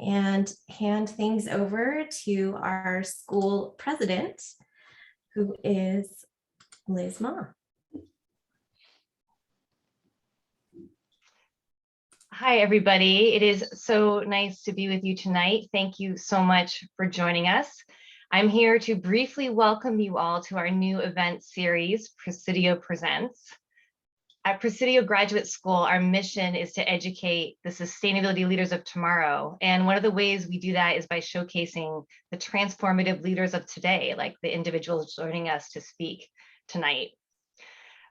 and hand things over to our school president, who is Liz Moff. Hi, everybody. It is so nice to be with you tonight. Thank you so much for joining us. I'm here to briefly welcome you all to our new event series, Presidio Presents. At Presidio Graduate School, our mission is to educate the sustainability leaders of tomorrow. And one of the ways we do that is by showcasing the transformative leaders of today, like the individuals joining us to speak tonight.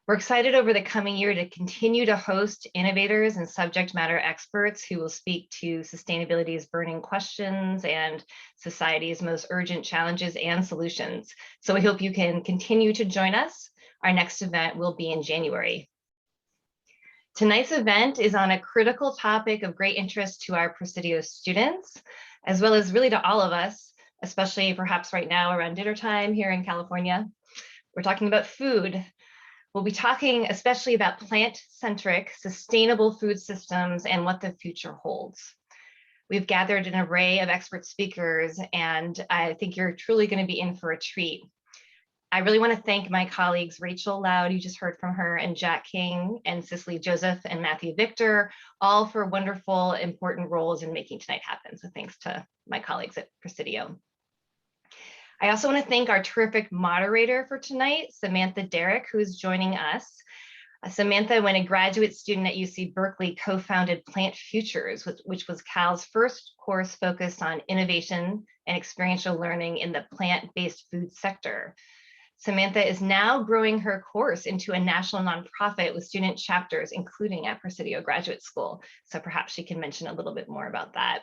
We're excited over the coming year to continue to host innovators and subject matter experts who will speak to sustainability's burning questions and society's most urgent challenges and solutions. So we hope you can continue to join us. Our next event will be in January. Tonight's event is on a critical topic of great interest to our Presidio students, as well as really to all of us, especially perhaps right now around dinner time here in California. We're talking about food. We'll be talking especially about plant-centric, sustainable food systems and what the future holds. We've gathered an array of expert speakers, and I think you're truly going to be in for a treat. I really want to thank my colleagues, Rachel Loud, you just heard from her, and Jack King, and Cicely Joseph, and Matthew Victor, all for wonderful, important roles in making tonight happen. So thanks to my colleagues at Presidio. I also want to thank our terrific moderator for tonight, Samantha Derrick, who is joining us. Samantha, when a graduate student at UC Berkeley, co-founded Plant Futures, which was Cal's first course focused on innovation and experiential learning in the plant-based food sector. Samantha is now growing her course into a national nonprofit with student chapters, including at Presidio Graduate School. So perhaps she can mention a little bit more about that.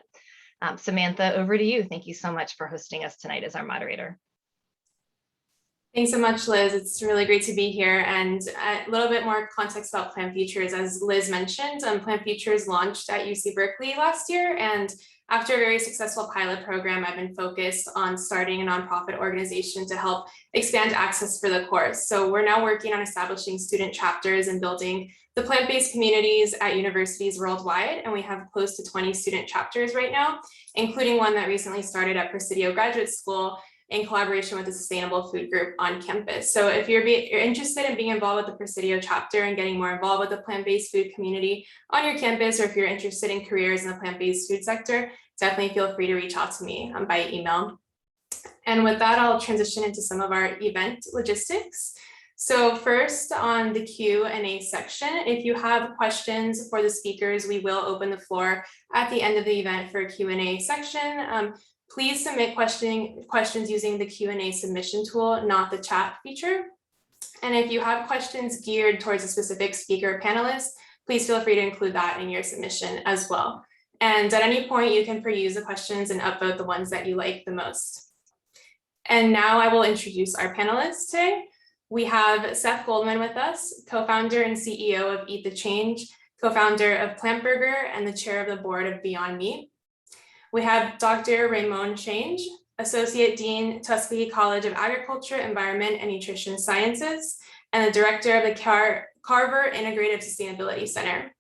Samantha, over to you. Thank you so much for hosting us tonight as our moderator. Thanks so much, Liz. It's really great to be here. And a little bit more context about Plant Futures. As Liz mentioned, Plant Futures launched at UC Berkeley last year. And after a very successful pilot program, I've been focused on starting a nonprofit organization to help expand access for the course. So we're now working on establishing student chapters and building the plant-based communities at universities worldwide, and we have close to 20 student chapters right now, including one that recently started at Presidio Graduate School in collaboration with the Sustainable Food Group on campus. So if you're interested in being involved with the Presidio chapter and getting more involved with the plant-based food community on your campus, or if you're interested in careers in the plant-based food sector, definitely feel free to reach out to me by email. And with that, I'll transition into some of our event logistics. So first, on the Q&A section, if you have questions for the speakers, we will open the floor at the end of the event for a Q&A section. Please submit questions using the Q&A submission tool, not the chat feature. And if you have questions geared towards a specific speaker or panelist, please feel free to include that in your submission as well. And at any point, you can peruse the questions and upvote the ones that you like the most. And now I will introduce our panelists today. We have Seth Goldman with us, co-founder and CEO of Eat the Change, co-founder of PlantBurger, and the chair of the board of Beyond Meat. We have Dr. Raymond Change, Associate Dean, Tuskegee College of Agriculture, Environment, and Nutrition Sciences, and the director of the Carver Integrative Sustainability Center.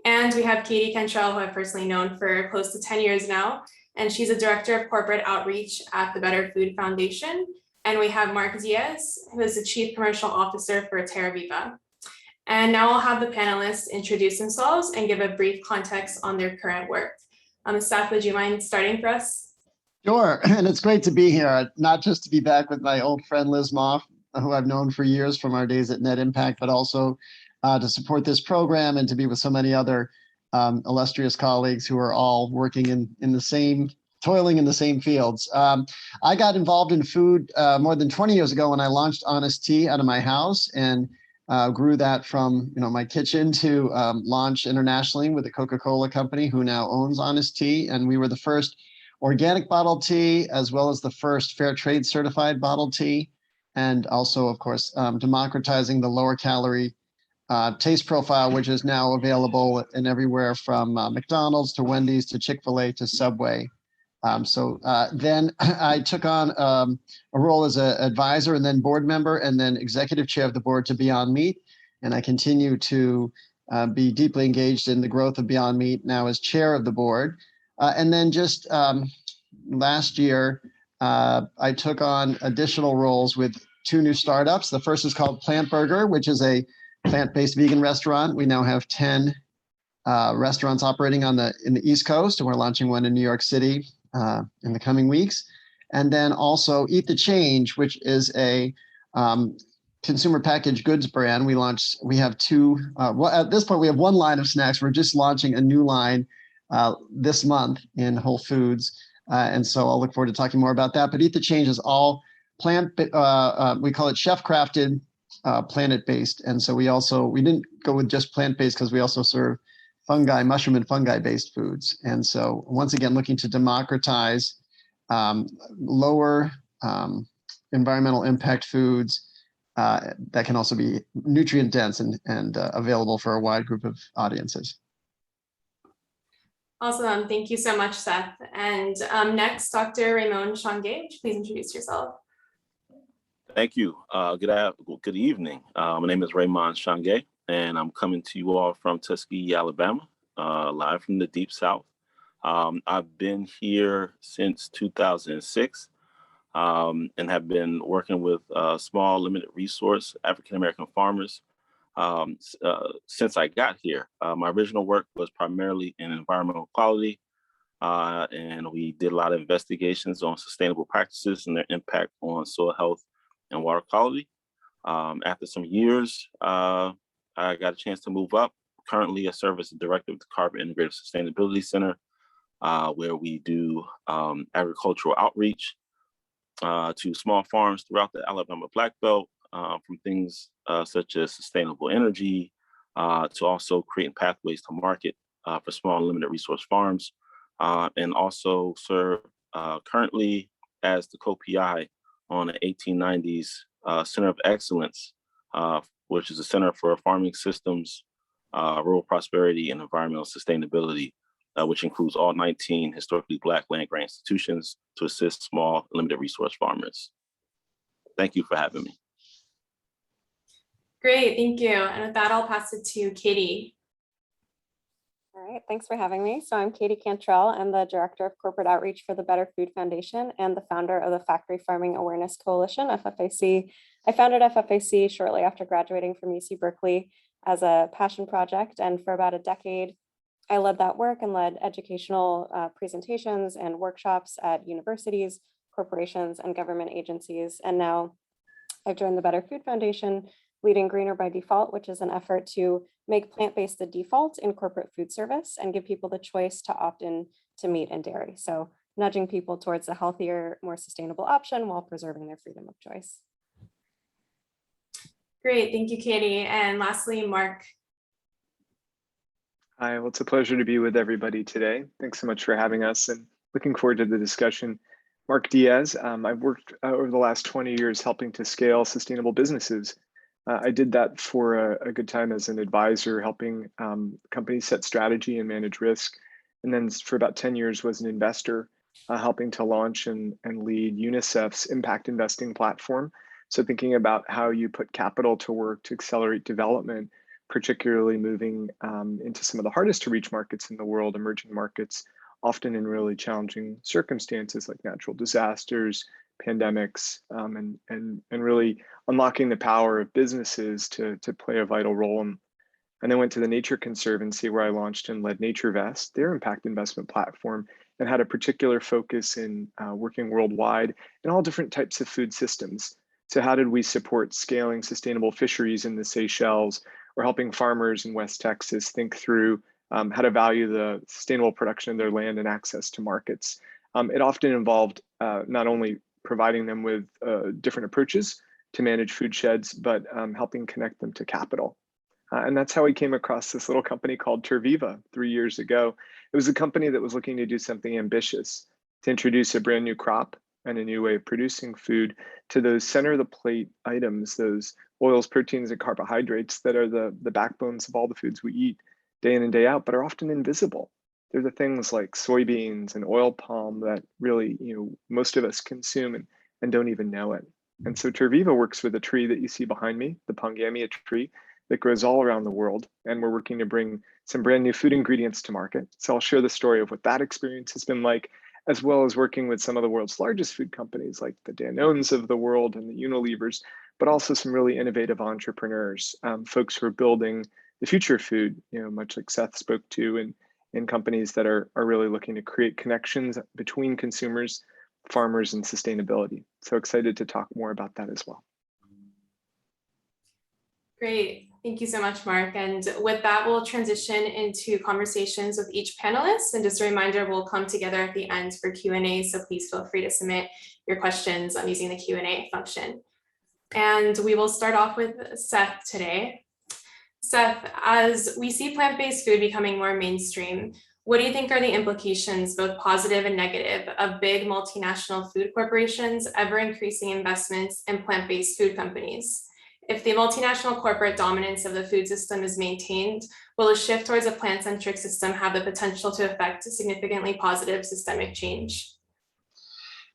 And we have Katie Cantrell, who I've personally known for close to 10 years now, and she's a director of corporate outreach at the Better Food Foundation. And we have Marc Diaz, who is the Chief Commercial Officer for Terviva. And now I'll have the panelists introduce themselves and give a brief context on their current work. Seth, would you mind starting for us? Sure, and it's great to be here, not just to be back with my old friend Liz Moff, who I've known for years from our days at Net Impact, but also to support this program and to be with so many other illustrious colleagues who are all working in the same, toiling in the same fields. I got involved in food more than 20 years ago when I launched Honest Tea out of my house and grew that from my kitchen to launch internationally with the Coca-Cola company, who now owns Honest Tea. And we were the first organic bottled tea, as well as the first fair trade certified bottled tea. And also, of course, democratizing the lower calorie taste profile, which is now available in everywhere from McDonald's to Wendy's to Chick-fil-A to Subway. Then I took on a role as an advisor and then board member and then executive chair of the board to Beyond Meat. And I continue to be deeply engaged in the growth of Beyond Meat now as chair of the board. And then just last year, I took on additional roles with 2 new startups. The first is called Plant Burger, which is a plant-based vegan restaurant. We now have 10 restaurants operating in the East Coast, and we're launching one in New York City in the coming weeks. And then also Eat the Change, which is a consumer packaged goods brand. We have 2, well, at this point we have 1 line of snacks. We're just launching a new line this month in Whole Foods. And so I'll look forward to talking more about that. But Eat the Change is all plant, we call it chef crafted, planet-based. And so we didn't go with just plant-based because we also serve mushroom and fungi based foods. And so once again, looking to democratize lower environmental impact foods that can also be nutrient dense and available for a wide group of audiences. Awesome. Thank you so much, Seth. And next, Dr. Raymond Change, please introduce yourself. Thank you. Good evening. My name is Raymond Change, and I'm coming to you all from Tuskegee, Alabama, live from the Deep South. I've been here since 2006 and have been working with small, limited resource African-American farmers since I got here. My original work was primarily in environmental quality, and we did a lot of investigations on sustainable practices and their impact on soil health and water quality. After some years, I got a chance to move up. Currently, I serve as the director of the Carver Integrative Sustainability Center, where we do agricultural outreach to small farms throughout the Alabama Black Belt, from things such as sustainable energy to also creating pathways to market for small and limited resource farms, and also serve currently as the co-PI on the 1890s Center of Excellence, which is a Center for Farming Systems, Rural Prosperity, and Environmental Sustainability, which includes all 19 historically Black land-grant institutions to assist small and limited resource farmers. Thank you for having me. Great, thank you. And with that, I'll pass it to Katie. All right, thanks for having me. So I'm Katie Cantrell. I'm the Director of Corporate Outreach for the Better Food Foundation and the founder of the Factory Farming Awareness Coalition, FFAC. I founded FFAC shortly after graduating from UC Berkeley as a passion project. And for about a decade, I led that work and led educational presentations and workshops at universities, corporations, and government agencies. And now I've joined the Better Food Foundation, leading Greener by Default, which is an effort to make plant-based the default in corporate food service and give people the choice to opt in to meat and dairy. So nudging people towards a healthier, more sustainable option while preserving their freedom of choice. Great, thank you, Katie. And lastly, Marc. Hi, well, it's a pleasure to be with everybody today. Thanks so much for having us and looking forward to the discussion. Marc Diaz, I've worked over the last 20 years helping to scale sustainable businesses. I did that for a good time as an advisor, helping companies set strategy and manage risk. And then for about 10 years was an investor, helping to launch and lead UNICEF's impact investing platform. So thinking about how you put capital to work to accelerate development, particularly moving into some of the hardest to reach markets in the world, emerging markets, often in really challenging circumstances like natural disasters, pandemics, and really unlocking the power of businesses to play a vital role. And then went to the Nature Conservancy, where I launched and led NatureVest, their impact investment platform, and had a particular focus in working worldwide in all different types of food systems. So how did we support scaling sustainable fisheries in the Seychelles, or helping farmers in West Texas think through how to value the sustainable production of their land and access to markets? It often involved not only providing them with different approaches to manage food sheds, but helping connect them to capital. And that's how we came across this little company called Terviva 3 years ago. It was a company that was looking to do something ambitious, to introduce a brand new crop and a new way of producing food to those center of the plate items, those oils, proteins, and carbohydrates that are the backbones of all the foods we eat day in and day out, but are often invisible. They're the things like soybeans and oil palm that really, most of us consume and don't even know it. And so Terviva works with a tree that you see behind me, the Pongamia tree, that grows all around the world. And we're working to bring some brand new food ingredients to market. So I'll share the story of what that experience has been like, as well as working with some of the world's largest food companies like the Danones of the world and the Unilevers, but also some really innovative entrepreneurs, folks who are building the future of food, much like Seth spoke to, and companies that are really looking to create connections between consumers, farmers, and sustainability. So excited to talk more about that as well. Great. Thank you so much, Marc. And with that, we'll transition into conversations with each panelist. And just a reminder, we'll come together at the end for Q&A. So please feel free to submit your questions using the Q&A function. And we will start off with Seth today. Seth, as we see plant-based food becoming more mainstream, what do you think are the implications, both positive and negative, of big multinational food corporations ever increasing investments in plant-based food companies? If the multinational corporate dominance of the food system is maintained, will a shift towards a plant-centric system have the potential to affect significantly positive systemic change?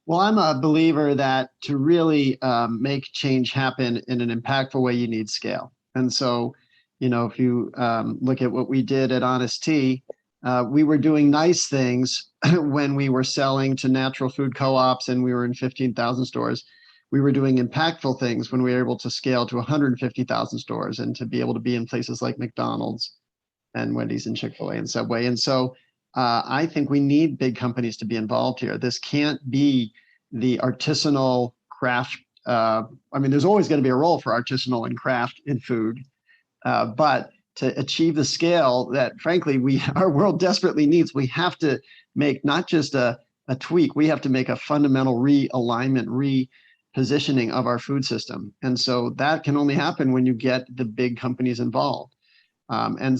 Well, I'm a believer that to really make change happen in an impactful way, you need scale. And so, if you look at what we did at Honest Tea, we were doing nice things when we were selling to natural food co-ops and we were in 15,000 stores. We were doing impactful things when we were able to scale to 150,000 stores and to be able to be in places like McDonald's and Wendy's and Chick-fil-A and Subway. And so I think we need big companies to be involved here. This can't be the artisanal craft. There's always going to be a role for artisanal and craft in food, but to achieve the scale that, frankly, our world desperately needs, we have to make not just a tweak, we have to make a fundamental realignment, repositioning of our food system. And so that can only happen when you get the big companies involved. I'm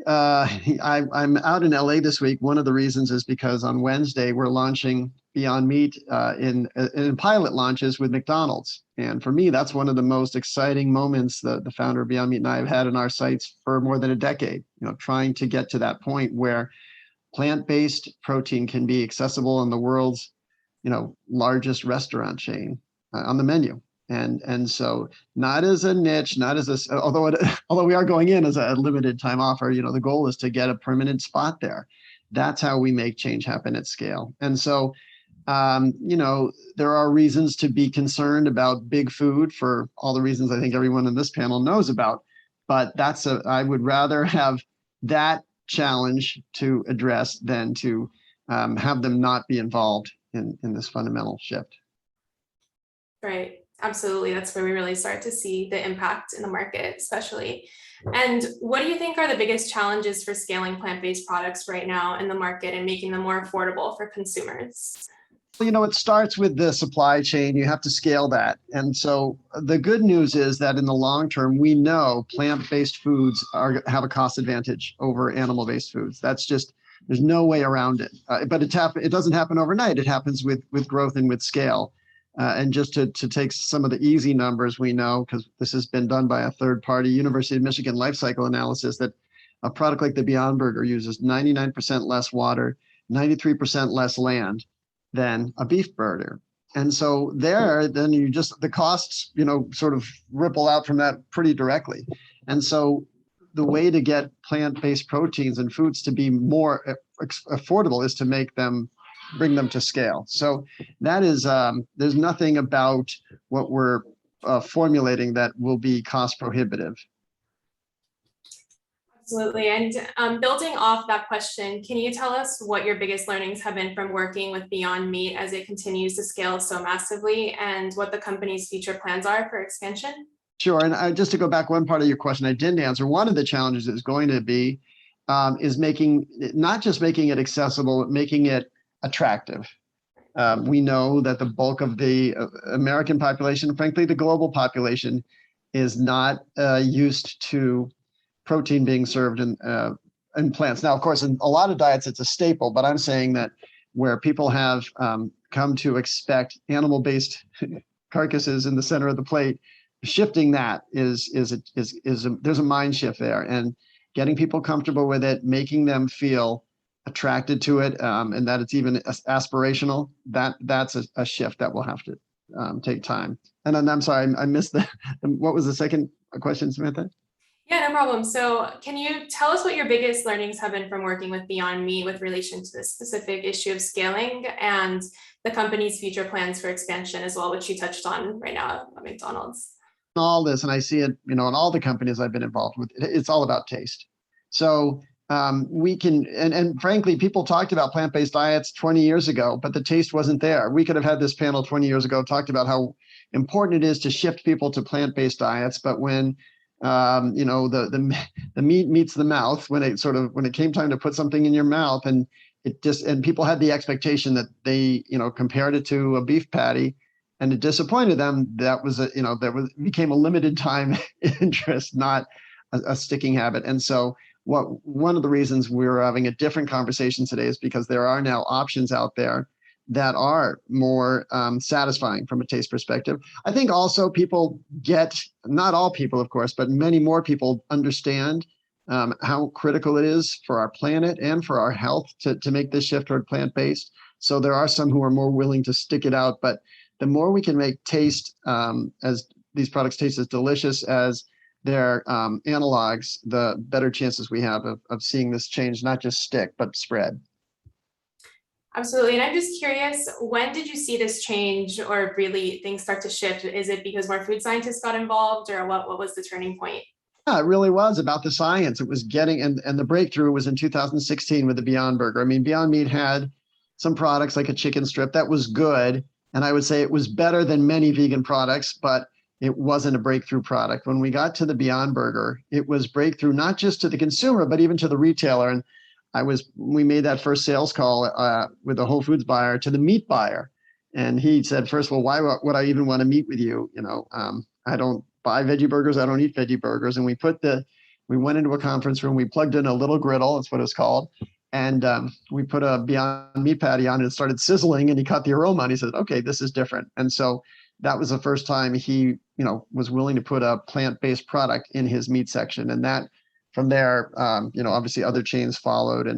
out in LA this week. One of the reasons is because on Wednesday, we're launching Beyond Meat in pilot launches with McDonald's. And for me, that's one of the most exciting moments that the founder of Beyond Meat and I have had in our sites for more than a decade, trying to get to that point where plant-based protein can be accessible in the world's largest restaurant chain on the menu. And so not as a niche, not as a, although we are going in as a limited time offer, the goal is to get a permanent spot there. That's how we make change happen at scale. And so, there are reasons to be concerned about big food for all the reasons I think everyone in this panel knows about, but I would rather have that challenge to address than to have them not be involved in this fundamental shift. Right. Absolutely. That's where we really start to see the impact in the market, especially. And what do you think are the biggest challenges for scaling plant-based products right now in the market and making them more affordable for consumers? It starts with the supply chain. You have to scale that. And so the good news is that in the long term, we know plant-based foods have a cost advantage over animal-based foods. That's just, there's no way around it. But it doesn't happen overnight. It happens with growth and with scale. And just to take some of the easy numbers, we know, because this has been done by a third party, University of Michigan life cycle analysis, that a product like the Beyond Burger uses 99% less water, 93% less land than a beef burger. And so then the costs, sort of ripple out from that pretty directly. And so the way to get plant-based proteins and foods to be more affordable is to bring them to scale. So that is, there's nothing about what we're formulating that will be cost prohibitive. Absolutely. And building off that question, can you tell us what your biggest learnings have been from working with Beyond Meat as it continues to scale so massively, and what the company's future plans are for expansion? Sure. And just to go back one part of your question I didn't answer, one of the challenges is going to be is not just making it accessible, but making it attractive. We know that the bulk of the American population, frankly, the global population, is not used to protein being served in plants. Now, of course, in a lot of diets, it's a staple, but I'm saying that where people have come to expect animal-based carcasses in the center of the plate, shifting that there's a mind shift there, and getting people comfortable with it, making them feel attracted to it, and that it's even aspirational, that's a shift that will have to take time. And then, I'm sorry, I missed what was the second question, Samantha? Yeah, no problem. So can you tell us what your biggest learnings have been from working with Beyond Meat with relation to this specific issue of scaling and the company's future plans for expansion as well, which you touched on right now at McDonald's? All this, and I see it, in all the companies I've been involved with, it's all about taste. So we can, and frankly, people talked about plant-based diets 20 years ago, but the taste wasn't there. We could have had this panel 20 years ago, talked about how important it is to shift people to plant-based diets, but when the meat meets the mouth, when it came time to put something in your mouth, and people had the expectation that they compared it to a beef patty, and it disappointed them. That was became a limited time interest, not a sticking habit. And so one of the reasons we're having a different conversation today is because there are now options out there that are more satisfying from a taste perspective. I think also people not all people, of course, but many more people understand how critical it is for our planet and for our health to make this shift toward plant-based. So there are some who are more willing to stick it out, but the more we can make taste as these products taste as delicious as their analogs, the better chances we have of seeing this change not just stick, but spread. Absolutely. And I'm just curious, when did you see this change or really things start to shift? Is it because more food scientists got involved, or what was the turning point? Yeah, it really was about the science. It was getting, and the breakthrough was in 2016 with the Beyond Burger. I mean, Beyond Meat had some products like a chicken strip that was good. And I would say it was better than many vegan products, but it wasn't a breakthrough product. When we got to the Beyond Burger, it was breakthrough, not just to the consumer, but even to the retailer. And we made that first sales call with a Whole Foods buyer to the meat buyer. And he said, first of all, why would I even want to meet with you? I don't buy veggie burgers. I don't eat veggie burgers. And we went into a conference room, we plugged in a little griddle, that's what it's called. And we put a Beyond Meat patty on and it started sizzling, and he caught the aroma and he said, okay, this is different. And so that was the first time he, was willing to put a plant-based product in his meat section. And that from there, obviously other chains followed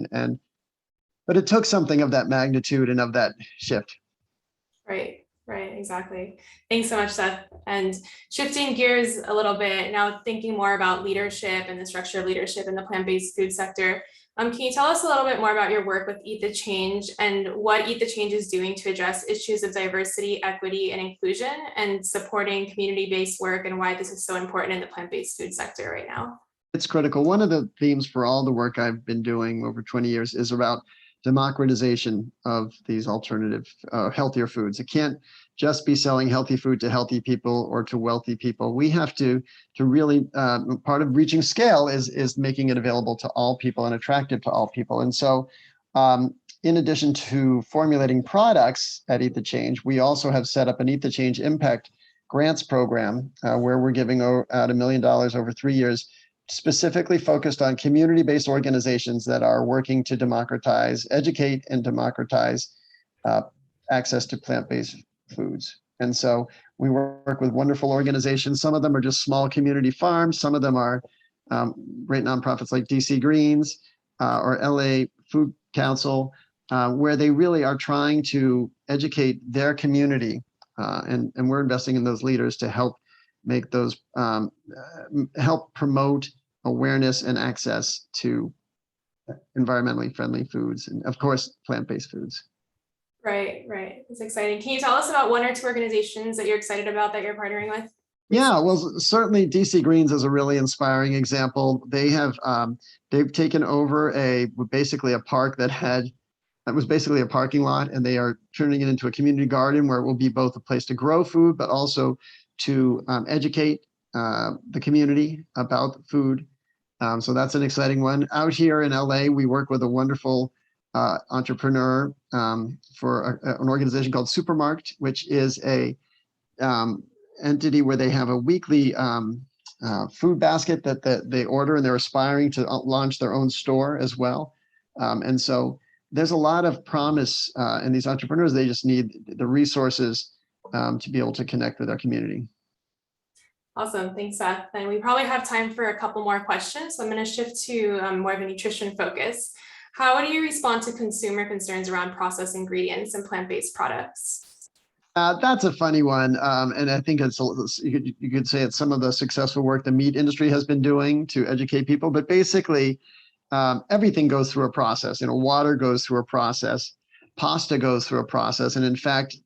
but it took something of that magnitude and of that shift. Right, exactly. Thanks so much, Seth. And shifting gears a little bit, now thinking more about leadership and the structure of leadership in the plant-based food sector. Can you tell us a little bit more about your work with Eat the Change and what Eat the Change is doing to address issues of diversity, equity, and inclusion, and supporting community-based work, and why this is so important in the plant-based food sector right now? It's critical. One of the themes for all the work I've been doing over 20 years is about democratization of these alternative, healthier foods. It can't just be selling healthy food to healthy people or to wealthy people. We have to really, part of reaching scale is making it available to all people and attractive to all people. And so in addition to formulating products at Eat the Change, we also have set up an Eat the Change Impact Grants program where we're giving out $1 million over 3 years, specifically focused on community-based organizations that are working to educate and democratize access to plant-based foods. And so we work with wonderful organizations. Some of them are just small community farms. Some of them are great nonprofits like DC Greens or LA Food Council, where they really are trying to educate their community. And we're investing in those leaders to help make those, help promote awareness and access to environmentally friendly foods, and of course, plant-based foods. Right. It's exciting. Can you tell us about one or two organizations that you're excited about that you're partnering with? Yeah, well, certainly DC Greens is a really inspiring example. They have, they've taken over basically a park that was basically a parking lot, and they are turning it into a community garden where it will be both a place to grow food, but also to educate the community about food. So that's an exciting one. Out here in LA, we work with a wonderful entrepreneur for an organization called Supermarkt, which is a entity where they have a weekly food basket that they order, and they're aspiring to launch their own store as well. And so there's a lot of promise in these entrepreneurs. They just need the resources to be able to connect with our community. Awesome. Thanks, Seth. And we probably have time for a couple more questions. So I'm going to shift to more of a nutrition focus. How do you respond to consumer concerns around processed ingredients and plant-based products? That's a funny one, and I think you could say it's some of the successful work the meat industry has been doing to educate people. But basically, everything goes through a process. Water goes through a process, pasta goes through a process, and in fact,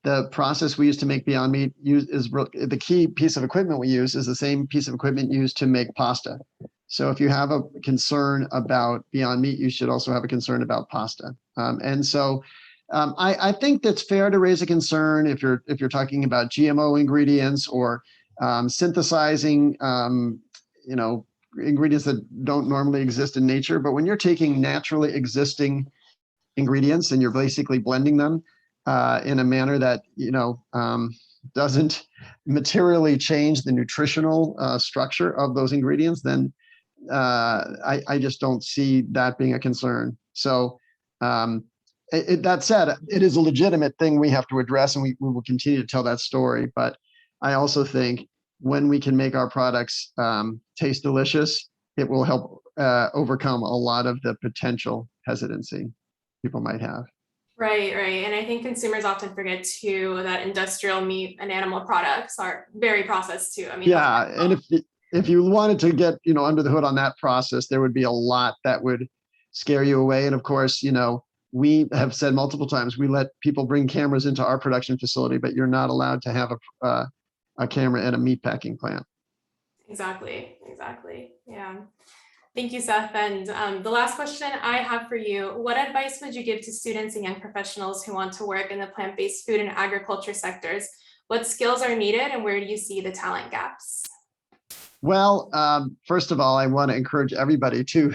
the process we use to make Beyond Meat is the key piece of equipment we use is the same piece of equipment used to make pasta. So if you have a concern about Beyond Meat, you should also have a concern about pasta. And so I think that's fair to raise a concern if you're talking about GMO ingredients or synthesizing, ingredients that don't normally exist in nature. But when you're taking naturally existing ingredients and you're basically blending them in a manner that doesn't materially change the nutritional structure of those ingredients, then I just don't see that being a concern. So that said, it is a legitimate thing we have to address, and we will continue to tell that story. But I also think when we can make our products taste delicious, it will help overcome a lot of the potential hesitancy people might have. Right. And I think consumers often forget too that industrial meat and animal products are very processed too. I mean, yeah, and if you wanted to get under the hood on that process, there would be a lot that would scare you away. And of course, we have said multiple times we let people bring cameras into our production facility, but you're not allowed to have a camera in a meat packing plant. Exactly. Yeah. Thank you, Seth. And the last question I have for you, what advice would you give to students and young professionals who want to work in the plant-based food and agriculture sectors? What skills are needed and where do you see the talent gaps? Well, first of all, I want to encourage everybody to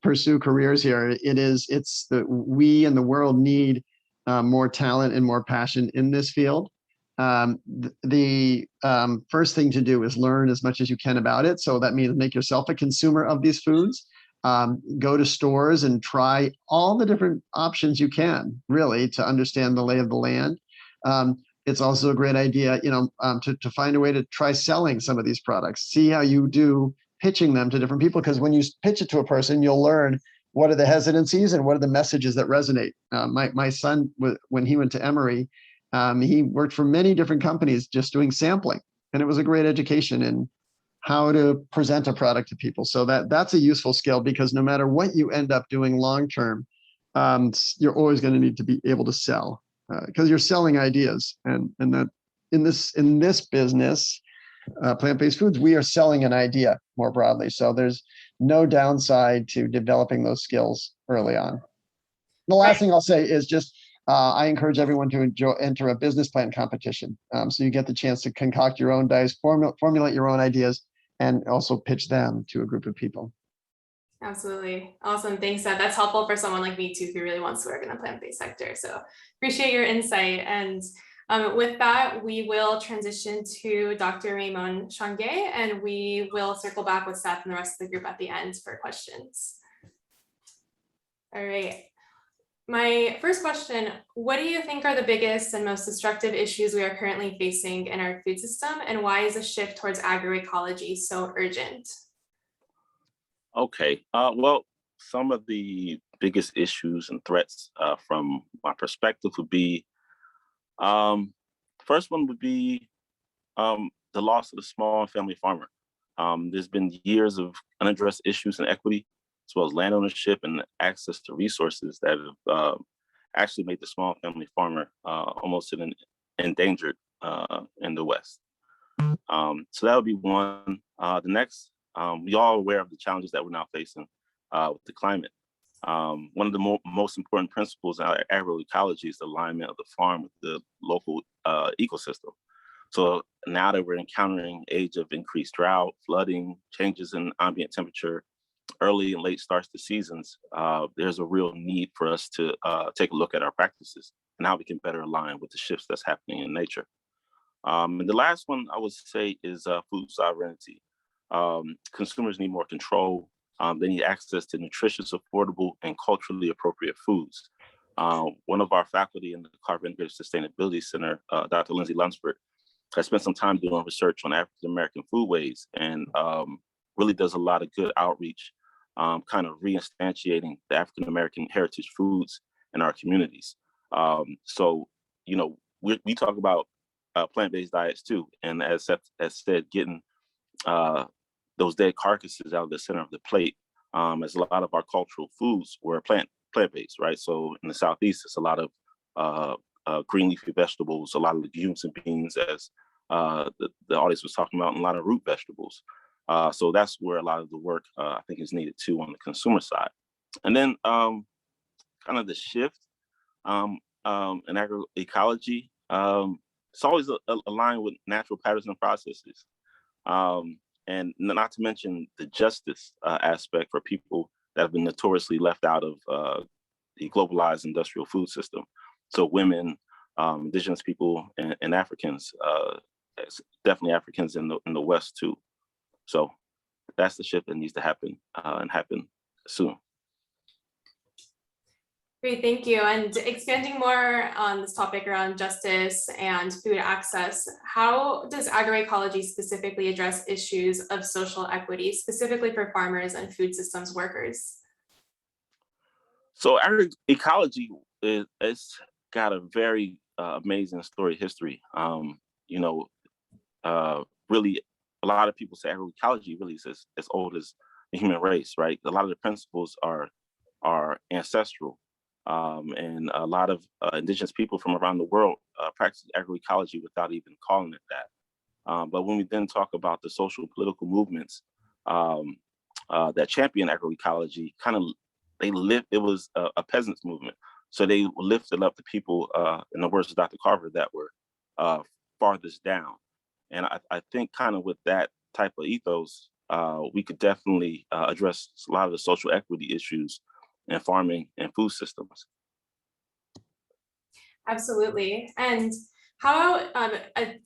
pursue careers here. We and the world need more talent and more passion in this field. The first thing to do is learn as much as you can about it. So that means make yourself a consumer of these foods. Go to stores and try all the different options you can, really, to understand the lay of the land. It's also a great idea, to find a way to try selling some of these products. See how you do pitching them to different people, because when you pitch it to a person, you'll learn what are the hesitancies and what are the messages that resonate. My son, when he went to Emory, he worked for many different companies just doing sampling, and it was a great education in how to present a product to people. So that's a useful skill, because no matter what you end up doing long term, you're always going to need to be able to sell, because you're selling ideas, and that in this business, plant-based foods, we are selling an idea more broadly. So there's no downside to developing those skills early on. The last thing I'll say is just I encourage everyone to enter a business plan competition. So you get the chance to concoct your own dice, formulate your own ideas, and also pitch them to a group of people. Absolutely. Awesome. Thanks, Seth. That's helpful for someone like me too, who really wants to work in the plant-based sector. So appreciate your insight. And with that, we will transition to Dr. Raymond Change, and we will circle back with Seth and the rest of the group at the end for questions. All right. My first question, what do you think are the biggest and most destructive issues we are currently facing in our food system, and why is a shift towards agroecology so urgent? Okay, well, some of the biggest issues and threats from my perspective would be, first one would be the loss of the small family farmer. There's been years of unaddressed issues in equity, as well as land ownership and access to resources that have actually made the small family farmer almost endangered in the West. So that would be one. The next, we all are aware of the challenges that we're now facing with the climate. One of the most important principles in agroecology is the alignment of the farm with the local ecosystem. So now that we're encountering age of increased drought, flooding, changes in ambient temperature, early and late starts to seasons, there's a real need for us to take a look at our practices and how we can better align with the shifts that's happening in nature. And the last one I would say is food sovereignty. Consumers need more control. They need access to nutritious, affordable, and culturally appropriate foods. One of our faculty in the Carver Integrative Sustainability Center, Dr. Lindsay Lunsford, has spent some time doing research on African-American foodways, and really does a lot of good outreach, kind of reinstantiating the African-American heritage foods in our communities. So, we talk about plant-based diets too. And as Seth has said, getting those dead carcasses out of the center of the plate, as a lot of our cultural foods were plant-based, right? So in the Southeast, it's a lot of green leafy vegetables, a lot of legumes and beans, as the audience was talking about, and a lot of root vegetables. So that's where a lot of the work I think is needed too on the consumer side. And then kind of the shift in agroecology, it's always aligned with natural patterns and processes. And not to mention the justice aspect for people that have been notoriously left out of the globalized industrial food system. So women, indigenous people, and Africans, definitely Africans in the West too. So that's the shift that needs to happen and happen soon. Great, thank you. And expanding more on this topic around justice and food access, how does agroecology specifically address issues of social equity, specifically for farmers and food systems workers? So agroecology it's got a very amazing story history. Really, a lot of people say agroecology really is as old as the human race, right? A lot of the principles are ancestral. And a lot of indigenous people from around the world practice agroecology without even calling it that. But when we then talk about the social and political movements that champion agroecology, it was a peasants movement. So they lifted up the people, in the words of Dr. Carver, that were farthest down. And I think kind of with that type of ethos, we could definitely address a lot of the social equity issues in farming and food systems. Absolutely. And how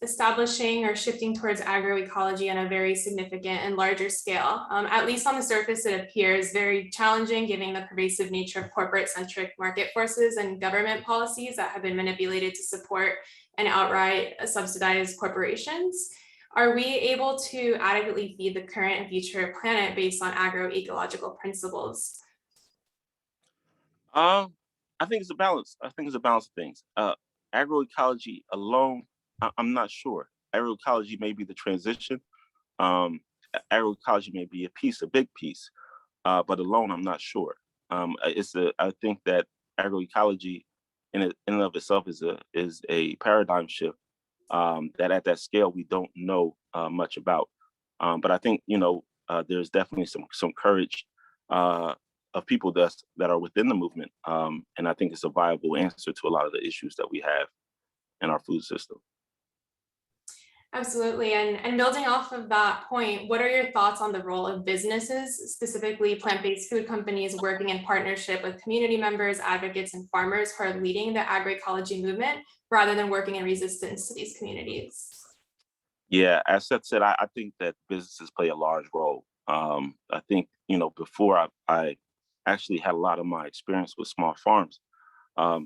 establishing or shifting towards agroecology on a very significant and larger scale, at least on the surface, it appears very challenging given the pervasive nature of corporate-centric market forces and government policies that have been manipulated to support and outright subsidize corporations. Are we able to adequately feed the current and future planet based on agroecological principles? I think it's a balance. I think it's a balance of things. Agroecology alone, I'm not sure. Agroecology may be the transition. Agroecology may be a big piece, but alone, I'm not sure. I think that agroecology in and of itself is a paradigm shift that at that scale we don't know much about. But I think there's definitely some courage of people that are within the movement. And I think it's a viable answer to a lot of the issues that we have in our food system. Absolutely. And building off of that point, what are your thoughts on the role of businesses, specifically plant-based food companies working in partnership with community members, advocates, and farmers who are leading the agroecology movement rather than working in resistance to these communities? Yeah, as Seth said, I think that businesses play a large role. I think, before I actually had a lot of my experience with small farms, I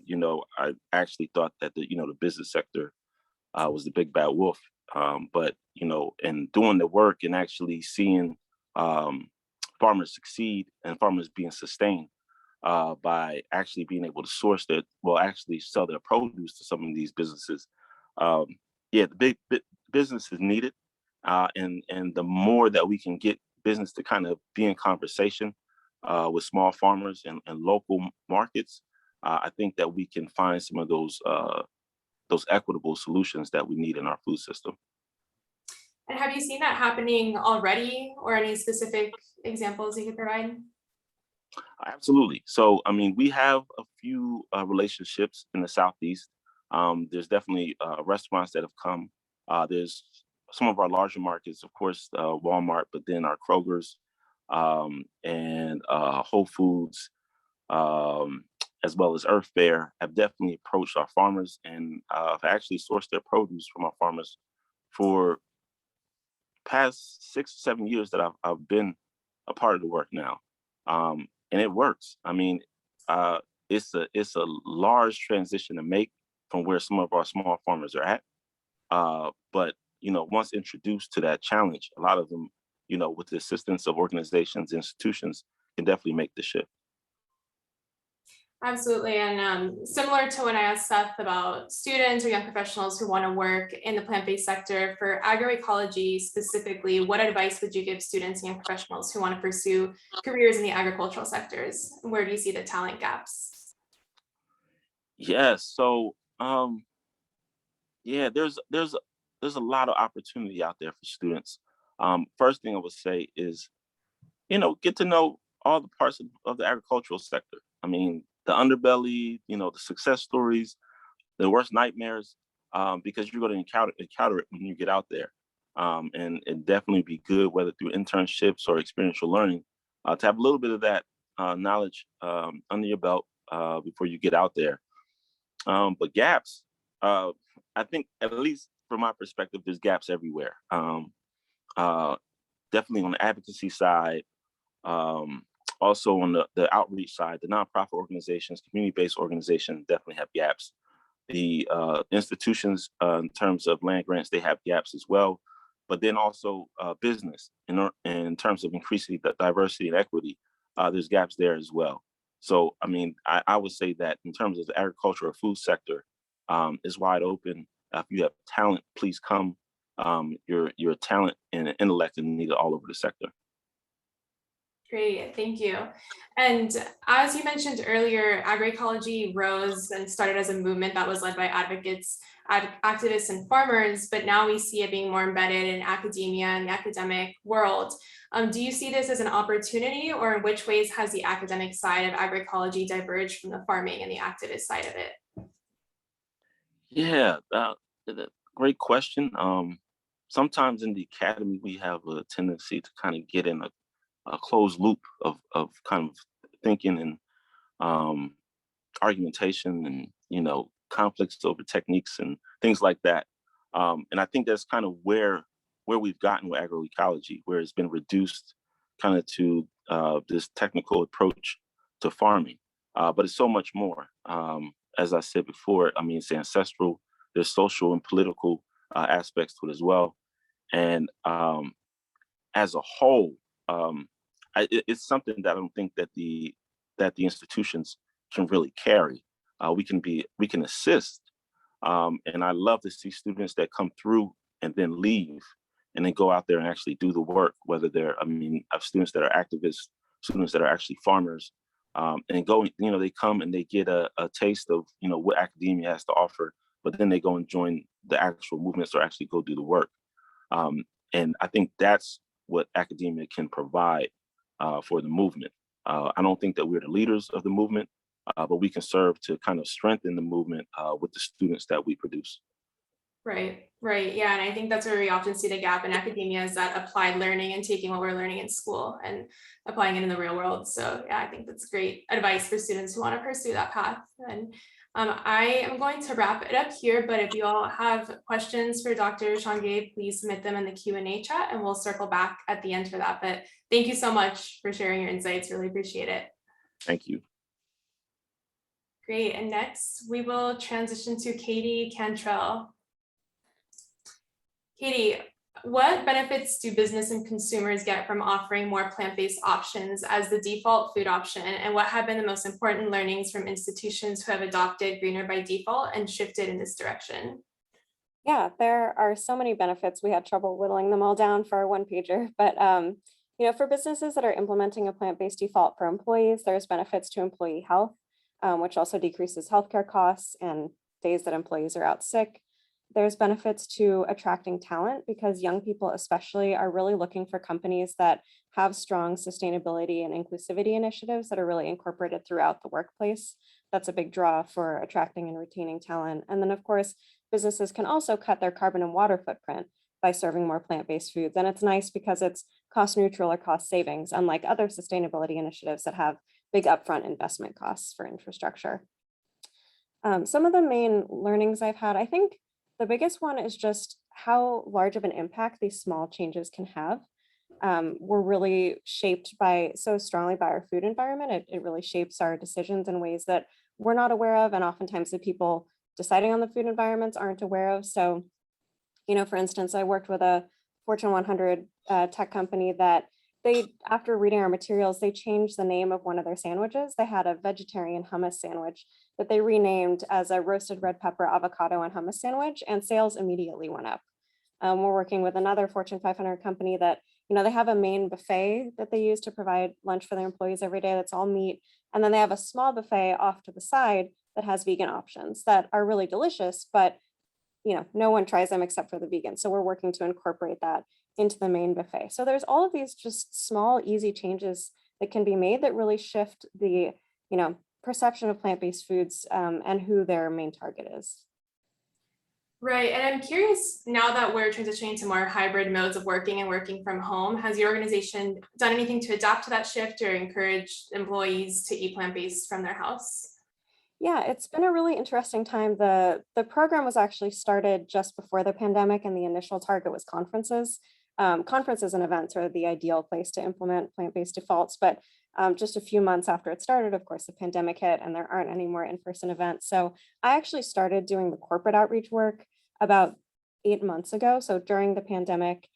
actually thought that the business sector was the big bad wolf. But in doing the work and actually seeing farmers succeed and farmers being sustained by actually being able to actually sell their produce to some of these businesses. The big business is needed. And the more that we can get business to kind of be in conversation with small farmers and local markets, I think that we can find some of those equitable solutions that we need in our food system. And have you seen that happening already, or any specific examples you could provide? Absolutely. So, we have a few relationships in the Southeast. There's definitely restaurants that have come. There's some of our larger markets, of course, Walmart, but then our Kroger's and Whole Foods, as well as Earth Fare, have definitely approached our farmers and have actually sourced their produce from our farmers for past 6 or 7 years that I've been a part of the work now. And it works. It's a large transition to make from where some of our small farmers are at. But once introduced to that challenge, a lot of them, with the assistance of organizations, institutions, can definitely make the shift. Absolutely. And similar to when I asked Seth about students or young professionals who want to work in the plant-based sector, for agroecology specifically, what advice would you give students and young professionals who want to pursue careers in the agricultural sectors? Where do you see the talent gaps? Yes. So yeah, there's a lot of opportunity out there for students. First thing I would say is, get to know all the parts of the agricultural sector. I mean, the underbelly, the success stories, the worst nightmares, because you're going to encounter it when you get out there. And it definitely be good, whether through internships or experiential learning, to have a little bit of that knowledge under your belt before you get out there. But gaps, I think, at least from my perspective, there's gaps everywhere. Definitely on the advocacy side, also on the outreach side, the nonprofit organizations, community-based organizations definitely have gaps. The institutions, in terms of land grants, they have gaps as well. But then also business, in terms of increasing the diversity and equity, there's gaps there as well. So, I mean, I would say that in terms of the agriculture or food sector, is wide open. If you have talent, please come. Your talent and intellect is needed all over the sector. Great, thank you. And as you mentioned earlier, agroecology rose and started as a movement that was led by advocates, activists, and farmers, but now we see it being more embedded in academia and the academic world. Do you see this as an opportunity, or in which ways has the academic side of agroecology diverged from the farming and the activist side of it? Yeah, great question. Sometimes in the academy, we have a tendency to kind of get in a closed loop of kind of thinking and argumentation and conflicts over techniques and things like that. And I think that's kind of where we've gotten with agroecology, where it's been reduced kind of to this technical approach to farming. But it's so much more. As I said before, I mean, it's ancestral. There's social and political aspects to it as well. And as a whole, it's something that I don't think that the institutions can really carry. We can assist, and I love to see students that come through and then leave, and then go out there and actually do the work. Whether I have students that are activists, students that are actually farmers, and they come and they get a taste of what academia has to offer, but then they go and join the actual movements or actually go do the work. And I think that's what academia can provide for the movement. I don't think that we're the leaders of the movement, but we can serve to kind of strengthen the movement with the students that we produce. Right. Yeah. And I think that's where we often see the gap in academia, is that applied learning and taking what we're learning in school and applying it in the real world. So yeah, I think that's great advice for students who want to pursue that path. And I am going to wrap it up here, but if you all have questions for Dr. Shange, please submit them in the Q&A chat and we'll circle back at the end for that. But thank you so much for sharing your insights. Really appreciate it. Thank you. Great. And next we will transition to Katie Cantrell. Katie, what benefits do business and consumers get from offering more plant-based options as the default food option? And what have been the most important learnings from institutions who have adopted greener by default and shifted in this direction? Yeah, there are so many benefits. We had trouble whittling them all down for our one pager, but for businesses that are implementing a plant-based default for employees, there's benefits to employee health, which also decreases healthcare costs and days that employees are out sick. There's benefits to attracting talent because young people especially are really looking for companies that have strong sustainability and inclusivity initiatives that are really incorporated throughout the workplace. That's a big draw for attracting and retaining talent. And then of course, businesses can also cut their carbon and water footprint by serving more plant-based foods. And it's nice because it's cost neutral or cost savings, unlike other sustainability initiatives that have big upfront investment costs for infrastructure. Some of the main learnings I've had, I think, the biggest one is just how large of an impact these small changes can have. We're really shaped so strongly by our food environment. It really shapes our decisions in ways that we're not aware of, and oftentimes the people deciding on the food environments aren't aware of. So, for instance, I worked with a Fortune 100 tech company that after reading our materials, they changed the name of one of their sandwiches. They had a vegetarian hummus sandwich that they renamed as a roasted red pepper, avocado, and hummus sandwich, and sales immediately went up. We're working with another Fortune 500 company that, they have a main buffet that they use to provide lunch for their employees every day. That's all meat. And then they have a small buffet off to the side that has vegan options that are really delicious, but no one tries them except for the vegans. So we're working to incorporate that into the main buffet. So there's all of these just small, easy changes that can be made that really shift the, perception of plant-based foods and who their main target is. Right. And I'm curious, now that we're transitioning to more hybrid modes of working and working from home, has your organization done anything to adapt to that shift or encourage employees to eat plant-based from their house? Yeah, it's been a really interesting time. The program was actually started just before the pandemic, and the initial target was conferences. Conferences and events are the ideal place to implement plant-based defaults, but just a few months after it started, of course, the pandemic hit and there aren't any more in-person events. So I actually started doing the corporate outreach work about 8 months ago, so during the pandemic.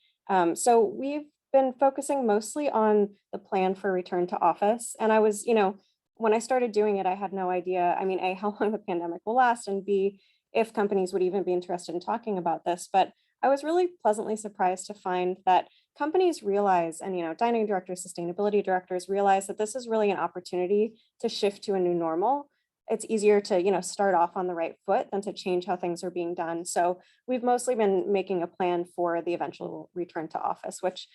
So we've been focusing mostly on the plan for return to office. And I was, when I started doing it, I had no idea, A, how long the pandemic will last, and B, if companies would even be interested in talking about this. But I was really pleasantly surprised to find that companies realize, and dining directors, sustainability directors realize that this is really an opportunity to shift to a new normal. It's easier to start off on the right foot than to change how things are being done. So we've mostly been making a plan for the eventual return to office, which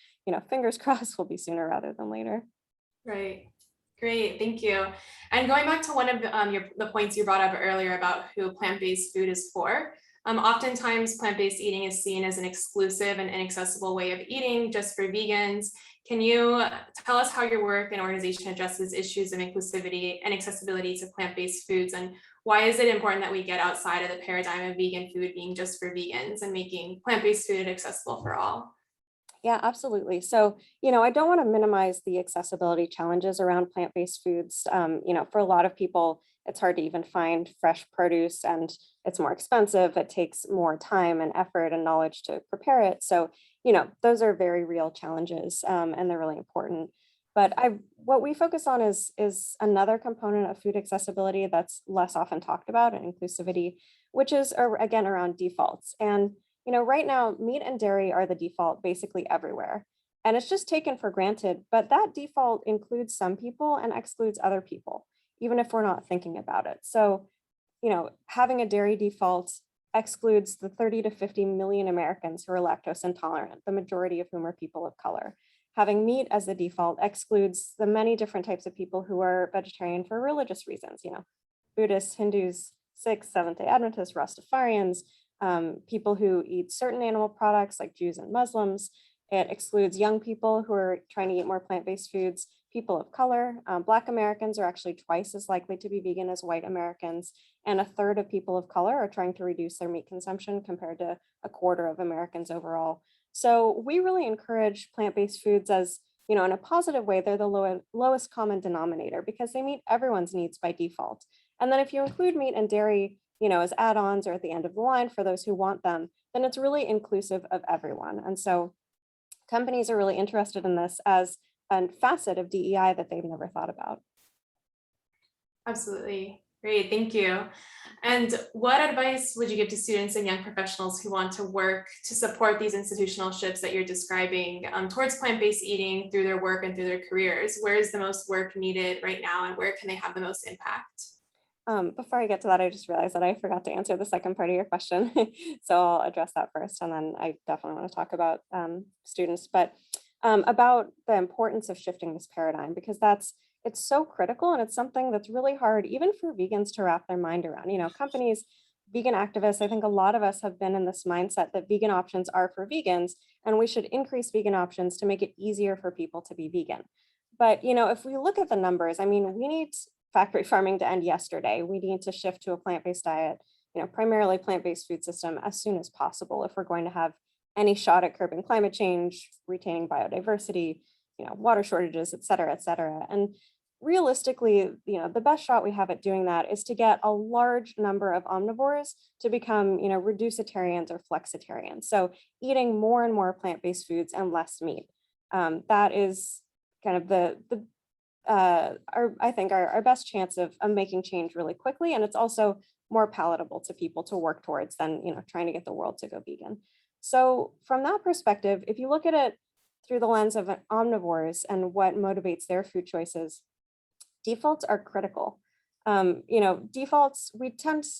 fingers crossed will be sooner rather than later. Right. Great, thank you. And going back to one of the points you brought up earlier about who plant-based food is for, oftentimes plant-based eating is seen as an exclusive and inaccessible way of eating just for vegans. Can you tell us how your work and organization addresses issues of inclusivity and accessibility to plant-based foods, and why is it important that we get outside of the paradigm of vegan food being just for vegans and making plant-based food accessible for all? Yeah, absolutely. So, I don't want to minimize the accessibility challenges around plant-based foods. For a lot of people, it's hard to even find fresh produce and it's more expensive. It takes more time and effort and knowledge to prepare it. So, those are very real challenges and they're really important. But what we focus on is another component of food accessibility that's less often talked about, and inclusivity, which is again around defaults. And right now, meat and dairy are the default basically everywhere. And it's just taken for granted, but that default includes some people and excludes other people, even if we're not thinking about it. So, having a dairy default excludes the 30 to 50 million Americans who are lactose intolerant, the majority of whom are people of color. Having meat as the default excludes the many different types of people who are vegetarian for religious reasons, Buddhists, Hindus, Sikhs, Seventh-day Adventists, Rastafarians, people who eat certain animal products like Jews and Muslims. It excludes young people who are trying to eat more plant-based foods, people of color. Black Americans are actually twice as likely to be vegan as white Americans, and a third of people of color are trying to reduce their meat consumption compared to a quarter of Americans overall. So we really encourage plant-based foods as, in a positive way. They're the lowest common denominator because they meet everyone's needs by default. And then if you include meat and dairy, as add-ons or at the end of the line for those who want them, then it's really inclusive of everyone. And so companies are really interested in this as a facet of DEI that they've never thought about. Absolutely. Great, thank you. And what advice would you give to students and young professionals who want to work to support these institutional shifts that you're describing towards plant-based eating through their work and through their careers? Where is the most work needed right now, and where can they have the most impact? Before I get to that, I just realized that I forgot to answer the second part of your question. So I'll address that first, and then I definitely want to talk about students, but about the importance of shifting this paradigm, because it's so critical, and it's something that's really hard even for vegans to wrap their mind around. Companies, vegan activists, I think a lot of us have been in this mindset that vegan options are for vegans, and we should increase vegan options to make it easier for people to be vegan. But, if we look at the numbers, we need factory farming to end yesterday. We need to shift to a plant-based diet, primarily plant-based food system as soon as possible if we're going to have any shot at curbing climate change, retaining biodiversity, water shortages, et cetera, et cetera. And realistically, the best shot we have at doing that is to get a large number of omnivores to become, reducitarians or flexitarians. So eating more and more plant-based foods and less meat. That is kind of our best chance of making change really quickly. And it's also more palatable to people to work towards than, trying to get the world to go vegan. So from that perspective, if you look at it through the lens of omnivores and what motivates their food choices, defaults are critical. Defaults,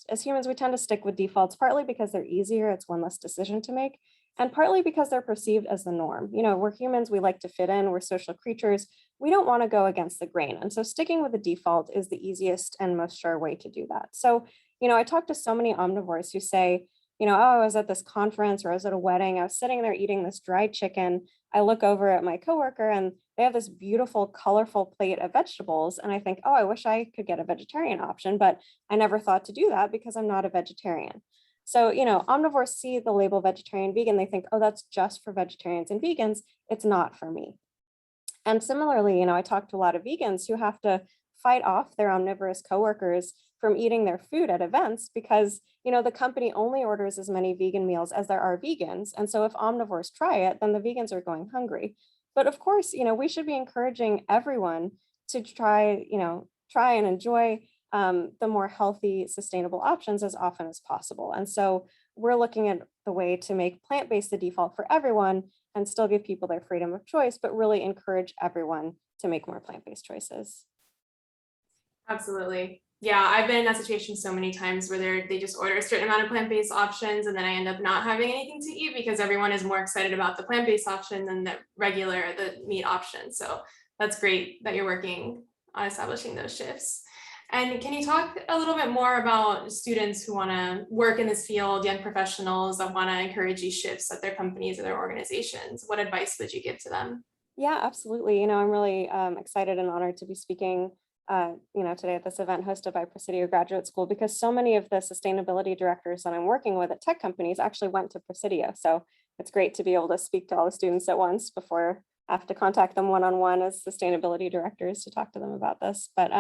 as humans, we tend to stick with defaults, partly because they're easier, it's one less decision to make, and partly because they're perceived as the norm. We're humans, we like to fit in, we're social creatures, we don't want to go against the grain. And so sticking with the default is the easiest and most sure way to do that. So, I talk to so many omnivores who say, oh, I was at this conference or I was at a wedding, I was sitting there eating this dried chicken. I look over at my coworker and they have this beautiful, colorful plate of vegetables. And I think, oh, I wish I could get a vegetarian option, but I never thought to do that because I'm not a vegetarian. So, omnivores see the label vegetarian, vegan, they think, oh, that's just for vegetarians and vegans. It's not for me. And similarly, I talk to a lot of vegans who have to fight off their omnivorous coworkers from eating their food at events because, the company only orders as many vegan meals as there are vegans. And so if omnivores try it, then the vegans are going hungry. But of course, we should be encouraging everyone to try and enjoy the more healthy, sustainable options as often as possible. And so we're looking at the way to make plant-based the default for everyone and still give people their freedom of choice, but really encourage everyone to make more plant-based choices. Absolutely. Yeah, I've been in that situation so many times where they just order a certain amount of plant-based options and then I end up not having anything to eat because everyone is more excited about the plant-based option than the meat option. So that's great that you're working on establishing those shifts. And can you talk a little bit more about students who want to work in this field, young professionals that want to encourage these shifts at their companies or their organizations? What advice would you give to them? Yeah, absolutely. I'm really excited and honored to be speaking today at this event hosted by Presidio Graduate School, because so many of the sustainability directors that I'm working with at tech companies actually went to Presidio. So it's great to be able to speak to all the students at once before I have to contact them one-on-one as sustainability directors to talk to them about this. But,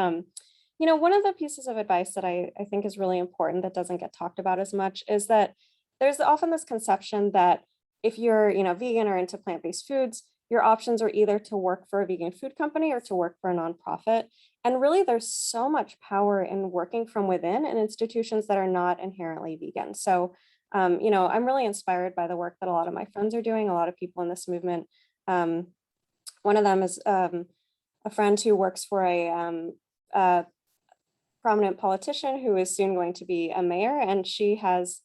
one of the pieces of advice that I think is really important that doesn't get talked about as much is that there's often this conception that if you're, vegan or into plant-based foods, your options are either to work for a vegan food company or to work for a nonprofit. And really, there's so much power in working from within in institutions that are not inherently vegan. So, I'm really inspired by the work that a lot of my friends are doing, a lot of people in this movement. One of them is a friend who works for a prominent politician who is soon going to be a mayor. And she has,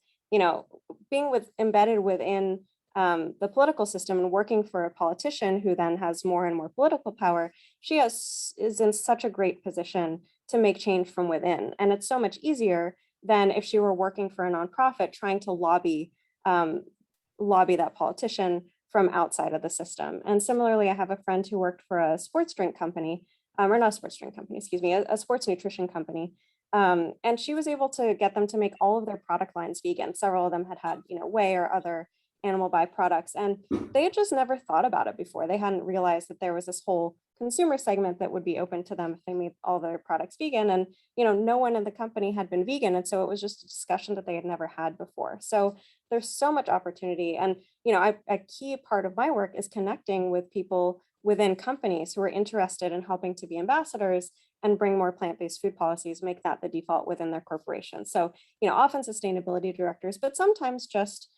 being embedded within the political system and working for a politician who then has more and more political power, is in such a great position to make change from within. And it's so much easier than if she were working for a nonprofit trying to lobby that politician from outside of the system. And similarly, I have a friend who worked for a sports drink company, or not a sports drink company, excuse me, a sports nutrition company. And she was able to get them to make all of their product lines vegan. Several of them had whey or other animal byproducts, and they had just never thought about it before. They hadn't realized that there was this whole consumer segment that would be open to them if they made all their products vegan. And no one in the company had been vegan, and so it was just a discussion that they had never had before. So there's so much opportunity, and a key part of my work is connecting with people within companies who are interested in helping to be ambassadors and bring more plant-based food policies, make that the default within their corporation. So often sustainability directors, but sometimes just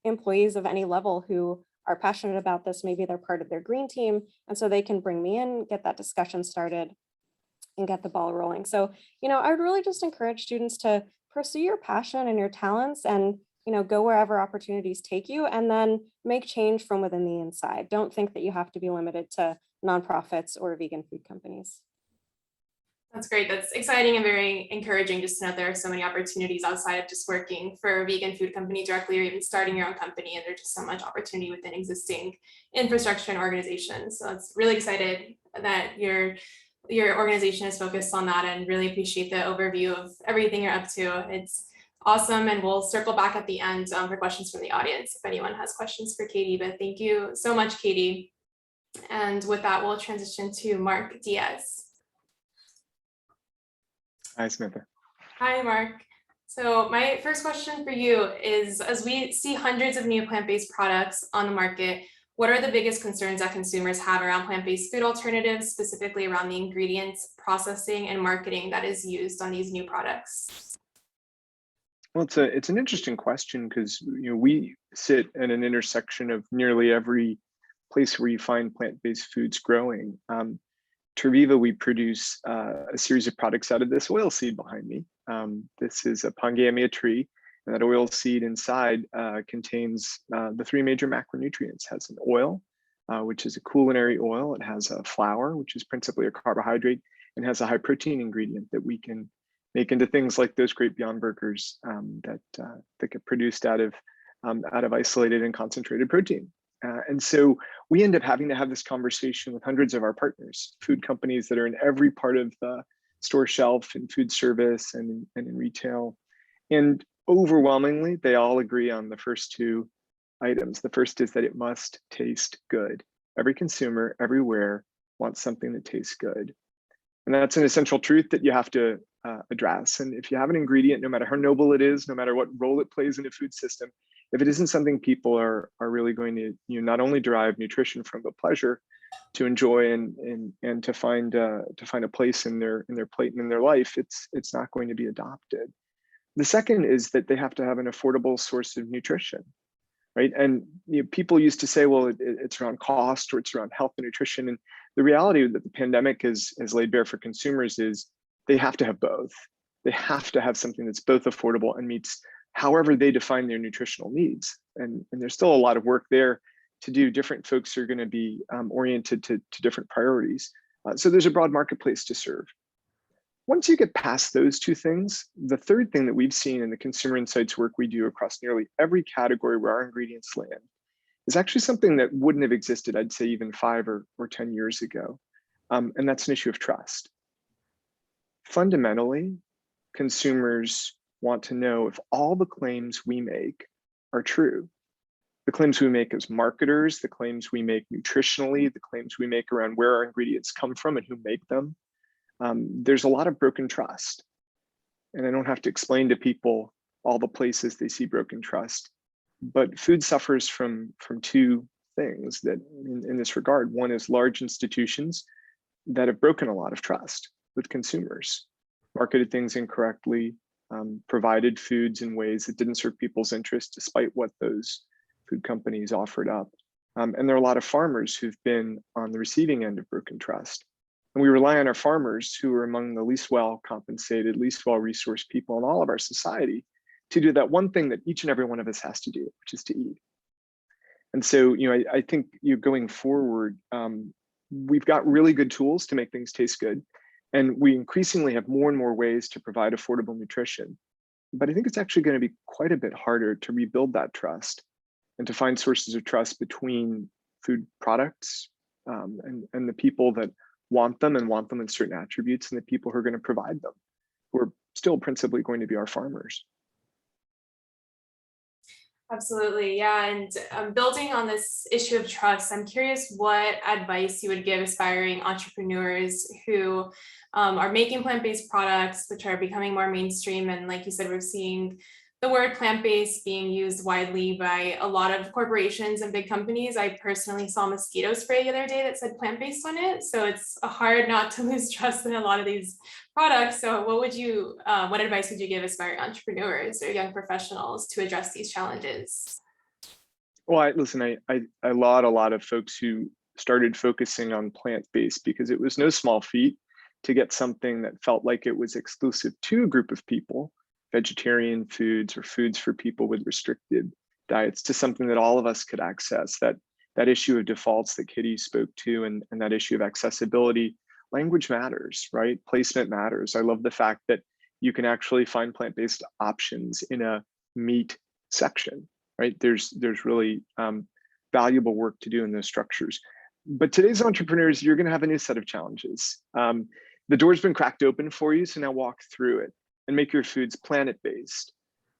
employees of any level who are passionate about this. Maybe they're part of their green team, and so they can bring me in, get that discussion started, and get the ball rolling. So, I would really just encourage students to pursue your passion and your talents and, go wherever opportunities take you, and then make change from within the inside. Don't think that you have to be limited to nonprofits or vegan food companies. That's great. That's exciting and very encouraging just to know there are so many opportunities outside of just working for a vegan food company directly or even starting your own company. And there's just so much opportunity within existing infrastructure and organizations. So it's really excited that your organization is focused on that, and really appreciate the overview of everything you're up to. It's awesome. And we'll circle back at the end for questions from the audience if anyone has questions for Katie. But thank you so much, Katie. And with that, we'll transition to Marc Diaz. Hi, Samantha. Hi, Marc. So my first question for you is, as we see hundreds of new plant-based products on the market, What are the biggest concerns that consumers have around plant-based food alternatives, specifically around the ingredients, processing, and marketing that is used on these new products? Well, it's an interesting question because we sit at an intersection of nearly every place where you find plant-based foods growing. Terviva, we produce a series of products out of this oil seed behind me. This is a Pangamia tree, and that oil seed inside contains the three major macronutrients. It has an oil, which is a culinary oil. It has a flour, which is principally a carbohydrate, and has a high protein ingredient that we can make into things like those great Beyond Burgers that get produced out of isolated and concentrated protein. And so we end up having to have this conversation with hundreds of our partners, food companies that are in every part of the store shelf, in food service and in retail. And overwhelmingly, they all agree on the first two items. The first is that it must taste good. Every consumer everywhere wants something that tastes good. And that's an essential truth that you have to address. And if you have an ingredient, no matter how noble it is, no matter what role it plays in a food system, if it isn't something people are really going to not only derive nutrition from, but pleasure to enjoy and to find a place in their plate and in their life, it's not going to be adopted. The second is that they have to have an affordable source of nutrition, right? And people used to say, well, it's around cost or it's around health and nutrition. And the reality that the pandemic has laid bare for consumers is they have to have both. They have to have something that's both affordable and meets however they define their nutritional needs. And there's still a lot of work there to do. Different folks are going to be oriented to different priorities. So there's a broad marketplace to serve. Once you get past those two things, the third thing that we've seen in the consumer insights work we do across nearly every category where our ingredients land is actually something that wouldn't have existed, I'd say even 5 or 10 years ago. And that's an issue of trust. Fundamentally, consumers want to know if all the claims we make are true. The claims we make as marketers, the claims we make nutritionally, the claims we make around where our ingredients come from and who make them. There's a lot of broken trust. And I don't have to explain to people all the places they see broken trust. But food suffers from two things that in this regard. One is large institutions that have broken a lot of trust with consumers, marketed things incorrectly, provided foods in ways that didn't serve people's interests despite what those food companies offered up. And there are a lot of farmers who've been on the receiving end of broken trust. And we rely on our farmers, who are among the least well compensated, least well resourced people in all of our society, to do that one thing that each and every one of us has to do, which is to eat. And so, I think going forward, we've got really good tools to make things taste good. And we increasingly have more and more ways to provide affordable nutrition. But I think it's actually going to be quite a bit harder to rebuild that trust and to find sources of trust between food products and the people that want them and want them in certain attributes, and the people who are going to provide them, who are still principally going to be our farmers. Absolutely, yeah. And building on this issue of trust, I'm curious what advice you would give aspiring entrepreneurs who are making plant-based products, which are becoming more mainstream. And like you said, we're seeing the word plant-based being used widely by a lot of corporations and big companies. I personally saw mosquito spray the other day that said plant-based on it. So it's hard not to lose trust in a lot of these products. So what advice would you give aspiring entrepreneurs or young professionals to address these challenges? Well, I laud a lot of folks who started focusing on plant-based because it was no small feat to get something that felt like it was exclusive to a group of people, vegetarian foods or foods for people with restricted diets, to something that all of us could access. That issue of defaults that Kitty spoke to, and that issue of accessibility. Language matters, right? Placement matters. I love the fact that you can actually find plant-based options in a meat section, right? There's really valuable work to do in those structures. But today's entrepreneurs, you're going to have a new set of challenges. The door's been cracked open for you, so now walk through it and make your foods planet-based.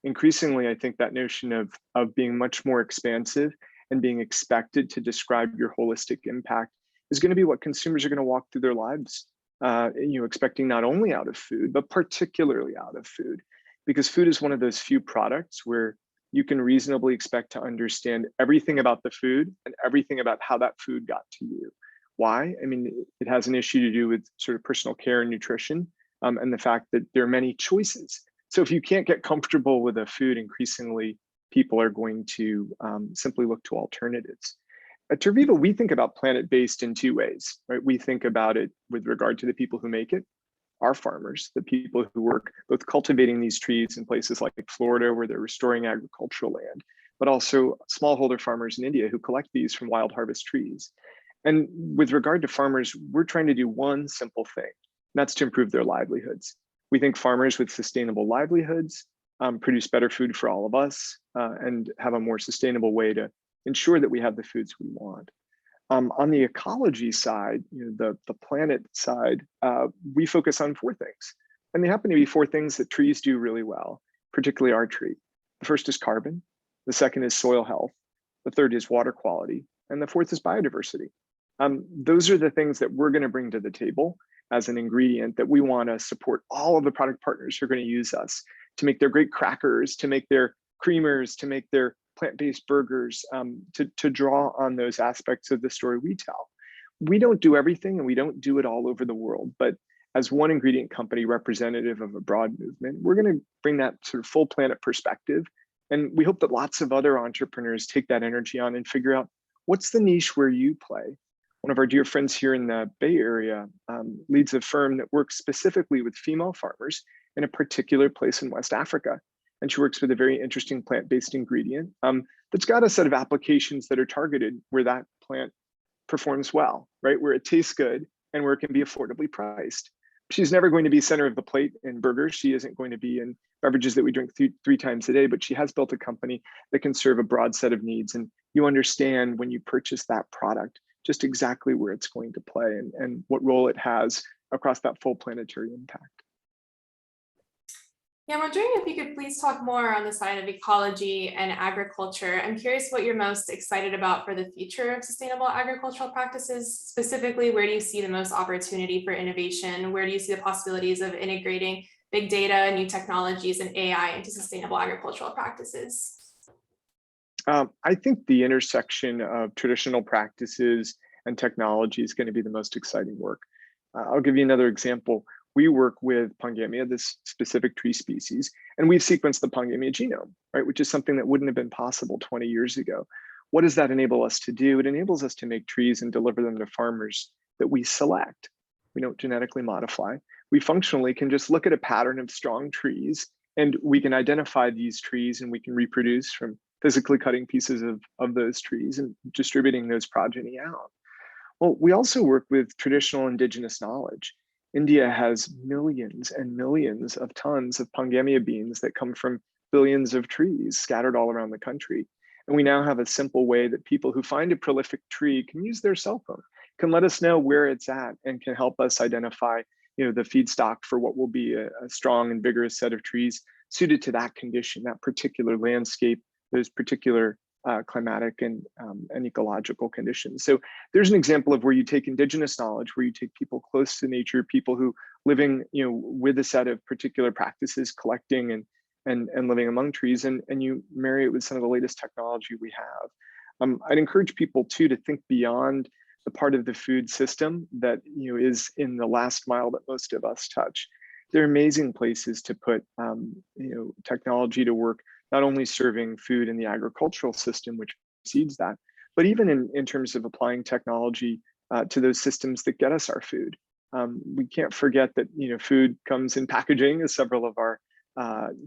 Increasingly, I think that notion of being much more expansive and being expected to describe your holistic impact is going to be what consumers are going to walk through their lives, expecting not only out of food, but particularly out of food, because food is one of those few products where you can reasonably expect to understand everything about the food and everything about how that food got to you. Why? I mean, it has an issue to do with sort of personal care and nutrition, and the fact that there are many choices. So if you can't get comfortable with a food, increasingly people are going to simply look to alternatives. At Terviva, we think about planet-based in two ways, right? We think about it with regard to the people who make it, our farmers, the people who work both cultivating these trees in places like Florida, where they're restoring agricultural land, but also smallholder farmers in India who collect these from wild harvest trees. And with regard to farmers, we're trying to do one simple thing, and that's to improve their livelihoods. We think farmers with sustainable livelihoods produce better food for all of us and have a more sustainable way to ensure that we have the foods we want. On the ecology side, the planet side, we focus on four things. And they happen to be four things that trees do really well, particularly our tree. The first is carbon, the second is soil health, the third is water quality, and the fourth is biodiversity. Those are the things that we're going to bring to the table as an ingredient that we want to support all of the product partners who are going to use us to make their great crackers, to make their creamers, to make their plant-based burgers, to draw on those aspects of the story we tell. We don't do everything and we don't do it all over the world, but as one ingredient company representative of a broad movement, we're going to bring that sort of full planet perspective. And we hope that lots of other entrepreneurs take that energy on and figure out what's the niche where you play. One of our dear friends here in the Bay Area leads a firm that works specifically with female farmers in a particular place in West Africa. And she works with a very interesting plant-based ingredient that's got a set of applications that are targeted where that plant performs well, right? Where it tastes good and where it can be affordably priced. She's never going to be center of the plate in burgers. She isn't going to be in beverages that we drink three times a day, but she has built a company that can serve a broad set of needs. And you understand when you purchase that product, just exactly where it's going to play and what role it has across that full planetary impact. Yeah, I'm wondering if you could please talk more on the side of ecology and agriculture. I'm curious what you're most excited about for the future of sustainable agricultural practices. Specifically, where do you see the most opportunity for innovation? Where do you see the possibilities of integrating big data, new technologies, and AI into sustainable agricultural practices? I think the intersection of traditional practices and technology is going to be the most exciting work. I'll give you another example. We work with Pongamia, this specific tree species, and we've sequenced the Pongamia genome, right, which is something that wouldn't have been possible 20 years ago. What does that enable us to do? It enables us to make trees and deliver them to farmers that we select. We don't genetically modify. We functionally can just look at a pattern of strong trees, and we can identify these trees, and we can reproduce from physically cutting pieces of those trees and distributing those progeny out. Well, we also work with traditional indigenous knowledge. India has millions and millions of tons of Pongamia beans that come from billions of trees scattered all around the country. And we now have a simple way that people who find a prolific tree can use their cell phone, can let us know where it's at, and can help us identify the feedstock for what will be a strong and vigorous set of trees suited to that condition, that particular landscape, those particular climatic and ecological conditions. So there's an example of where you take indigenous knowledge, where you take people close to nature, people who living with a set of particular practices, collecting and living among trees, and you marry it with some of the latest technology we have. I'd encourage people too to think beyond the part of the food system that is in the last mile that most of us touch. There are amazing places to put technology to work, not only serving food in the agricultural system, which precedes that, but even in terms of applying technology to those systems that get us our food. We can't forget that food comes in packaging, as several of our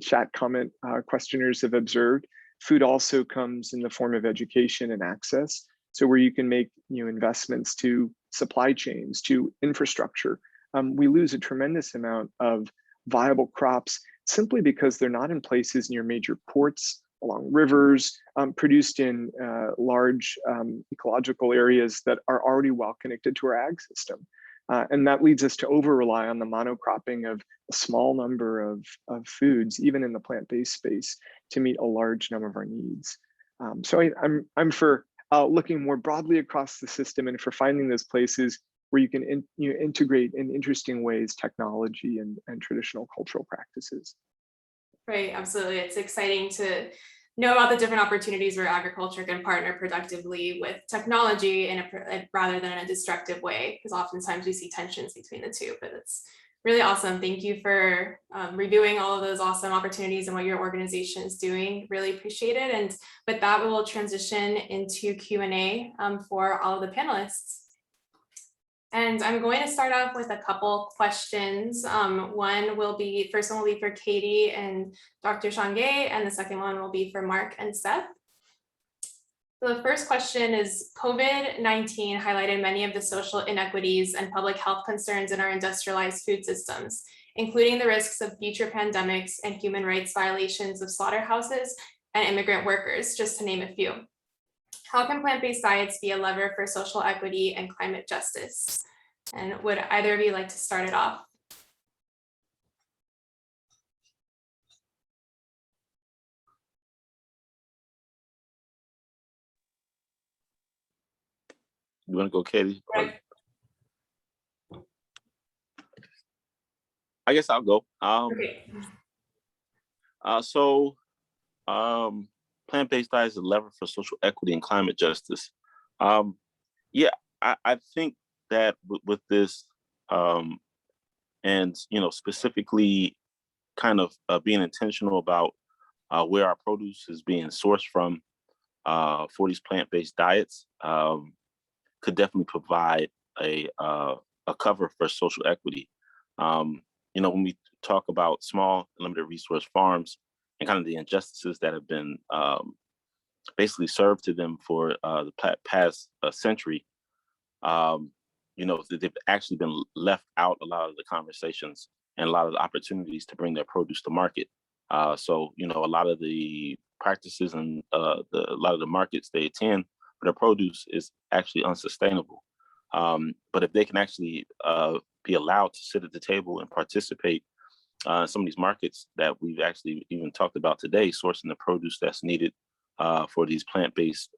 chat comment questioners have observed. Food also comes in the form of education and access. So where you can make investments to supply chains, to infrastructure, we lose a tremendous amount of viable crops simply because they're not in places near major ports, along rivers, produced in large ecological areas that are already well connected to our ag system. And that leads us to over-rely on the monocropping of a small number of foods, even in the plant-based space, to meet a large number of our needs. So I'm for looking more broadly across the system and for finding those places where you can integrate in interesting ways technology and traditional cultural practices. Right, absolutely. It's exciting to know about the different opportunities where agriculture can partner productively with technology rather than in a destructive way, because oftentimes we see tensions between the two, but it's really awesome. Thank you for reviewing all of those awesome opportunities and what your organization is doing. Really appreciate it. And with that, we will transition into Q&A for all of the panelists. And I'm going to start off with a couple questions. First one will be for Katie and Dr. Shange, and the second one will be for Marc and Seth. So the first question is, COVID-19 highlighted many of the social inequities and public health concerns in our industrialized food systems, including the risks of future pandemics and human rights violations of slaughterhouses and immigrant workers, just to name a few. How can plant-based diets be a lever for social equity and climate justice? And would either of you like to start it off? You want to go, Katie? Right. I guess I'll go. Okay. Plant-based diet is a lever for social equity and climate justice. Yeah, I think that with this, and specifically, kind of being intentional about where our produce is being sourced from for these plant-based diets, could definitely provide a cover for social equity. When we talk about small limited resource farms and kind of the injustices that have been basically served to them for the past century, they've actually been left out a lot of the conversations and a lot of the opportunities to bring their produce to market. So a lot of the practices and a lot of the markets they attend for their produce is actually unsustainable. But if they can actually be allowed to sit at the table and participate in some of these markets that we've actually even talked about today, sourcing the produce that's needed for these plant-based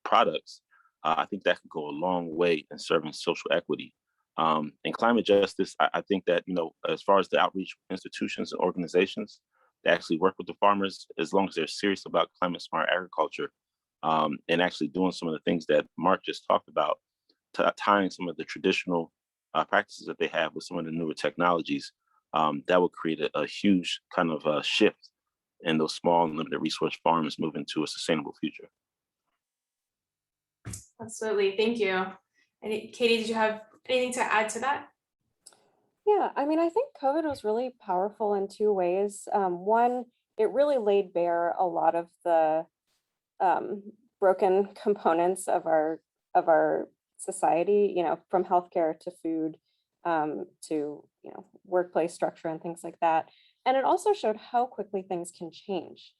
products, I think that could go a long way in serving social equity. And climate justice, I think that, as far as the outreach institutions and organizations that actually work with the farmers, as long as they're serious about climate smart agriculture, and actually doing some of the things that Marc just talked about, tying some of the traditional practices that they have with some of the newer technologies, that would create a huge kind of shift in those small and limited resource farms moving to a sustainable future. Absolutely, thank you. And Katie, did you have anything to add to that? Yeah, I mean, I think COVID was really powerful in two ways. One, it really laid bare a lot of the broken components of our society, from healthcare to food, to workplace structure and things like that. And it also showed how quickly things can change.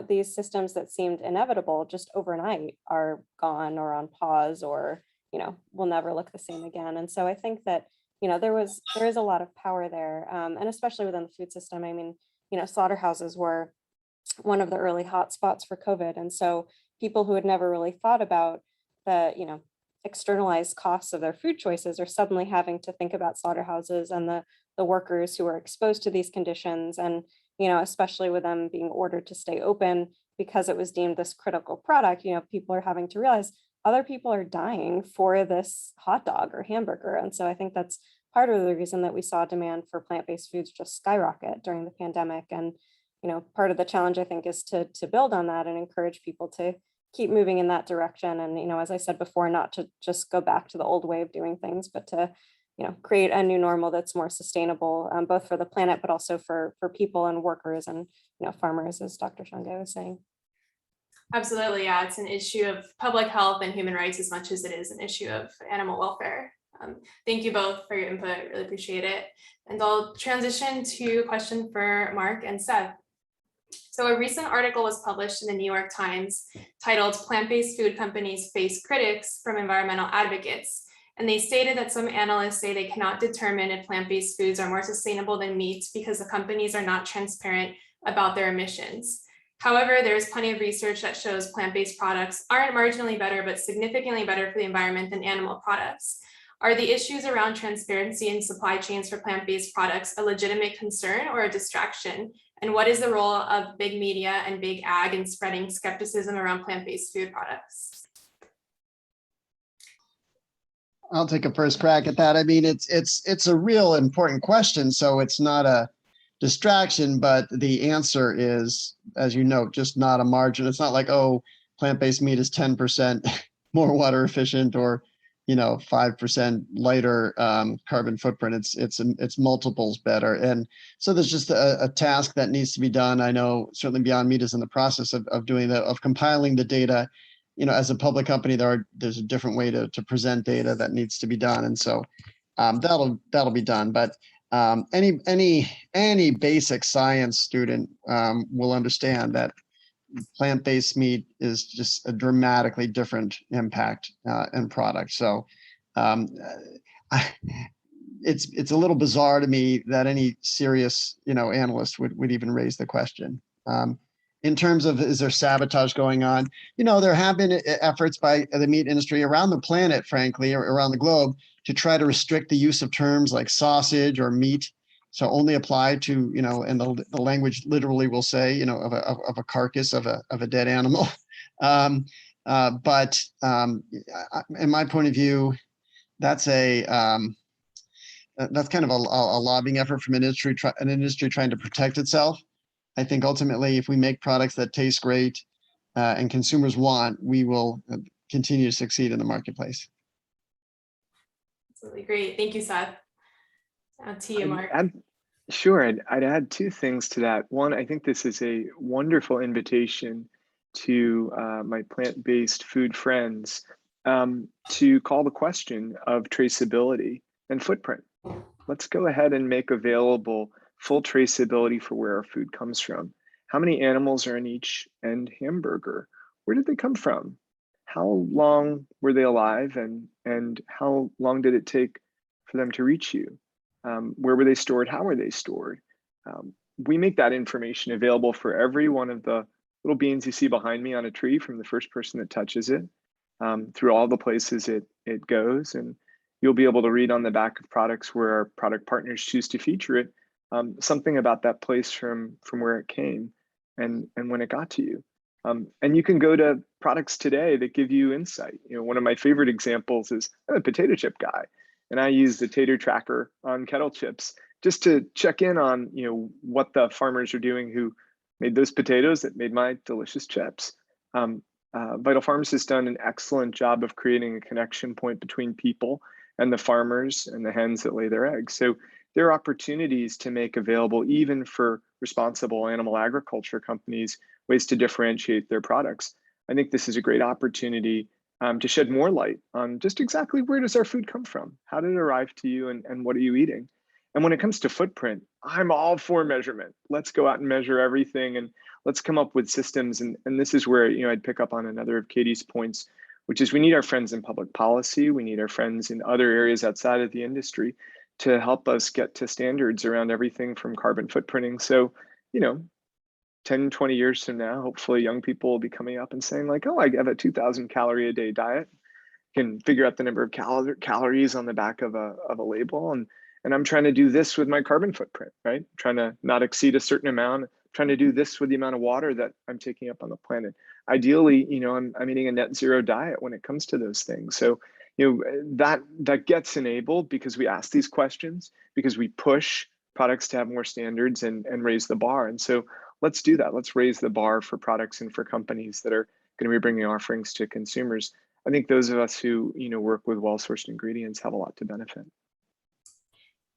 These systems that seemed inevitable just overnight are gone or on pause, or will never look the same again. And so I think that there is a lot of power there, and especially within the food system. I mean, slaughterhouses were one of the early hotspots for COVID, and so people who had never really thought about the externalized costs of their food choices are suddenly having to think about slaughterhouses and the workers who are exposed to these conditions, and especially with them being ordered to stay open because it was deemed this critical product. People are having to realize other people are dying for this hot dog or hamburger. And so I think that's part of the reason that we saw demand for plant-based foods just skyrocket during the pandemic. And part of the challenge, I think, is to build on that and encourage people to keep moving in that direction. And as I said before, not to just go back to the old way of doing things, but to create a new normal that's more sustainable, both for the planet, but also for people and workers and farmers, as Dr. Shange was saying. Absolutely, yeah, it's an issue of public health and human rights as much as it is an issue of animal welfare. Thank you both for your input, really appreciate it. And I'll transition to a question for Marc and Seth. So a recent article was published in the New York Times titled "Plant-Based Food Companies Face Critics from Environmental Advocates." And they stated that some analysts say they cannot determine if plant-based foods are more sustainable than meat because the companies are not transparent about their emissions. However, there is plenty of research that shows plant-based products aren't marginally better, but significantly better for the environment than animal products. Are the issues around transparency in supply chains for plant-based products a legitimate concern or a distraction? And what is the role of big media and big ag in spreading skepticism around plant-based food products? I'll take a first crack at that. I mean, it's a real important question, so it's not a distraction, but the answer is, as you note, just not a margin. It's not like, oh, plant-based meat is 10% more water efficient, or 5% lighter carbon footprint. It's multiples better, and so there's just a task that needs to be done. I know certainly Beyond Meat is in the process of doing that, of compiling the data. As a public company, there's a different way to present data that needs to be done, and so that'll be done. But any basic science student will understand that plant-based meat is just a dramatically different impact and product. So it's a little bizarre to me that any serious analyst would even raise the question. In terms of, is there sabotage going on? There have been efforts by the meat industry around the planet, frankly, or around the globe, to try to restrict the use of terms like sausage or meat. So only apply to, and the language literally will say, of a carcass of a dead animal. But in my point of view, that's kind of a lobbying effort from an industry trying to protect itself. I think ultimately, if we make products that taste great and consumers want, we will continue to succeed in the marketplace. Absolutely great. Thank you, Seth. To you, Marc. Sure, I'd add two things to that. One, I think this is a wonderful invitation to my plant-based food friends to call the question of traceability and footprint. Let's go ahead and make available full traceability for where our food comes from. How many animals are in each end hamburger? Where did they come from? How long were they alive, and how long did it take for them to reach you? Where were they stored? How were they stored? We make that information available for every one of the little beans you see behind me on a tree, from the first person that touches it, through all the places it goes. And you'll be able to read on the back of products where our product partners choose to feature it, something about that place from where it came and when it got to you. And you can go to products today that give you insight. One of my favorite examples is, I'm a potato chip guy, and I use the Tater Tracker on kettle chips just to check in on what the farmers are doing who made those potatoes that made my delicious chips. Vital Farms has done an excellent job of creating a connection point between people and the farmers and the hens that lay their eggs. So there are opportunities to make available, even for responsible animal agriculture companies, ways to differentiate their products. I think this is a great opportunity to shed more light on just exactly where does our food come from? How did it arrive to you, and what are you eating? And when it comes to footprint, I'm all for measurement. Let's go out and measure everything, and let's come up with systems. And this is where I'd pick up on another of Katie's points, which is we need our friends in public policy. We need our friends in other areas outside of the industry to help us get to standards around everything from carbon footprinting. So, 10, 20 years from now, hopefully young people will be coming up and saying like, oh, I have a 2,000 calorie a day diet, can figure out the number of calories on the back of a label. And I'm trying to do this with my carbon footprint, right? Trying to not exceed a certain amount, trying to do this with the amount of water that I'm taking up on the planet. Ideally, I'm eating a net zero diet when it comes to those things. So, that gets enabled because we ask these questions, because we push products to have more standards and raise the bar. And so let's do that. Let's raise the bar for products and for companies that are going to be bringing offerings to consumers. I think those of us who work with well-sourced ingredients have a lot to benefit.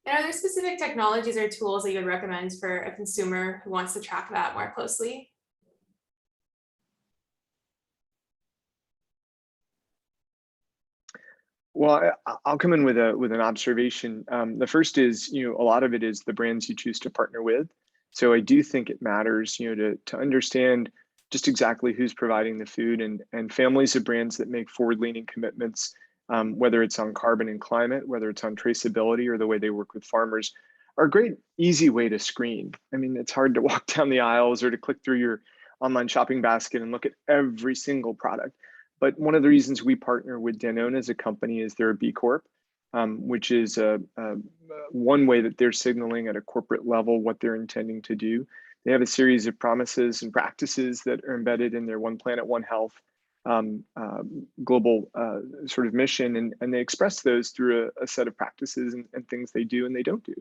And are there specific technologies or tools that you would recommend for a consumer who wants to track that more closely? Well, I'll come in with an observation. The first is, a lot of it is the brands you choose to partner with. So I do think it matters, to understand just exactly who's providing the food, and families of brands that make forward-leaning commitments, whether it's on carbon and climate, whether it's on traceability or the way they work with farmers, are a great, easy way to screen. I mean, it's hard to walk down the aisles or to click through your online shopping basket and look at every single product. But one of the reasons we partner with Danone as a company is they're a B Corp, which is one way that they're signaling at a corporate level what they're intending to do. They have a series of promises and practices that are embedded in their One Planet, One Health global sort of mission, and they express those through a set of practices and things they do and they don't do.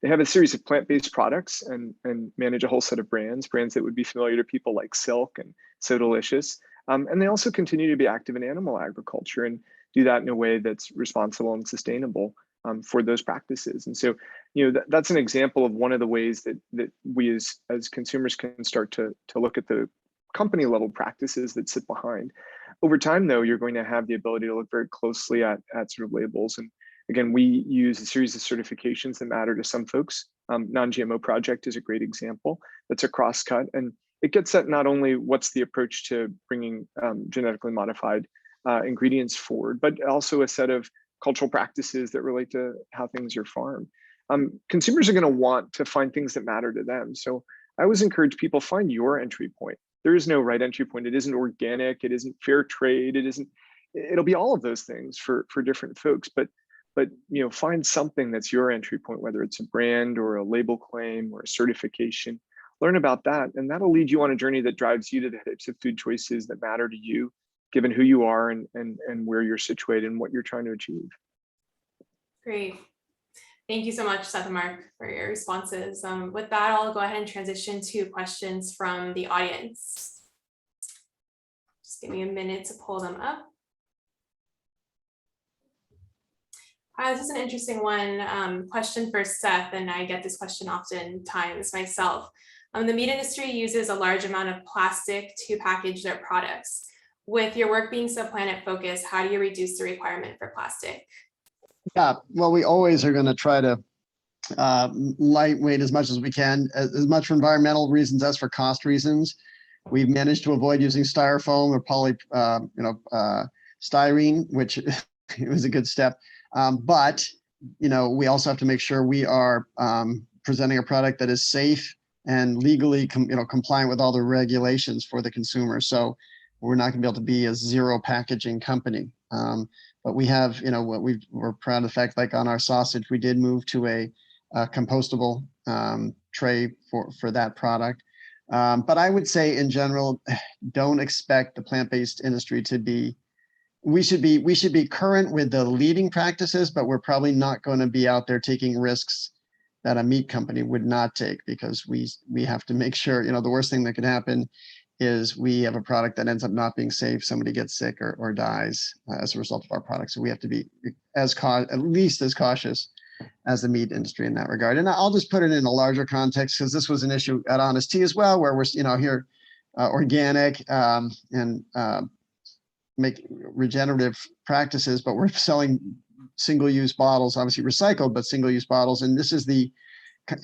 They have a series of plant-based products and manage a whole set of brands that would be familiar to people like Silk and So Delicious. And they also continue to be active in animal agriculture and do that in a way that's responsible and sustainable for those practices. And so, that's an example of one of the ways that we as consumers can start to look at the company level practices that sit behind. Over time, though, you're going to have the ability to look very closely at sort of labels. And again, we use a series of certifications that matter to some folks. Non-GMO Project is a great example. That's a cross-cut, and it gets at not only what's the approach to bringing genetically modified ingredients forward, but also a set of cultural practices that relate to how things are farmed. Consumers are going to want to find things that matter to them. So I always encourage people, find your entry point. There is no right entry point. It isn't organic. It isn't fair trade. It'll be all of those things for different folks, but find something that's your entry point, whether it's a brand or a label claim or a certification. Learn about that, and that'll lead you on a journey that drives you to the types of food choices that matter to you, given who you are and where you're situated and what you're trying to achieve. Great. Thank you so much, Seth and Marc, for your responses. With that, I'll go ahead and transition to questions from the audience. Just give me a minute to pull them up. This is an interesting one. Question for Seth, and I get this question oftentimes myself. The meat industry uses a large amount of plastic to package their products. With your work being so planet focused, how do you reduce the requirement for plastic? Yeah, well, we always are going to try to lightweight as much as we can, as much for environmental reasons as for cost reasons. We've managed to avoid using styrofoam or styrene, which it was a good step. But we also have to make sure we are presenting a product that is safe and legally compliant with all the regulations for the consumer. So we're not going to be able to be a zero packaging company. But we have, we're proud of the fact, like on our sausage, we did move to a compostable tray for that product. But I would say in general, don't expect the plant-based industry to be, we should be current with the leading practices, but we're probably not going to be out there taking risks that a meat company would not take, because we have to make sure, the worst thing that could happen is we have a product that ends up not being safe, somebody gets sick or dies as a result of our product. So we have to be at least as cautious as the meat industry in that regard. And I'll just put it in a larger context, because this was an issue at Honest Tea as well, where we're here organic and make regenerative practices, but we're selling single-use bottles, obviously recycled, but single-use bottles. And this is the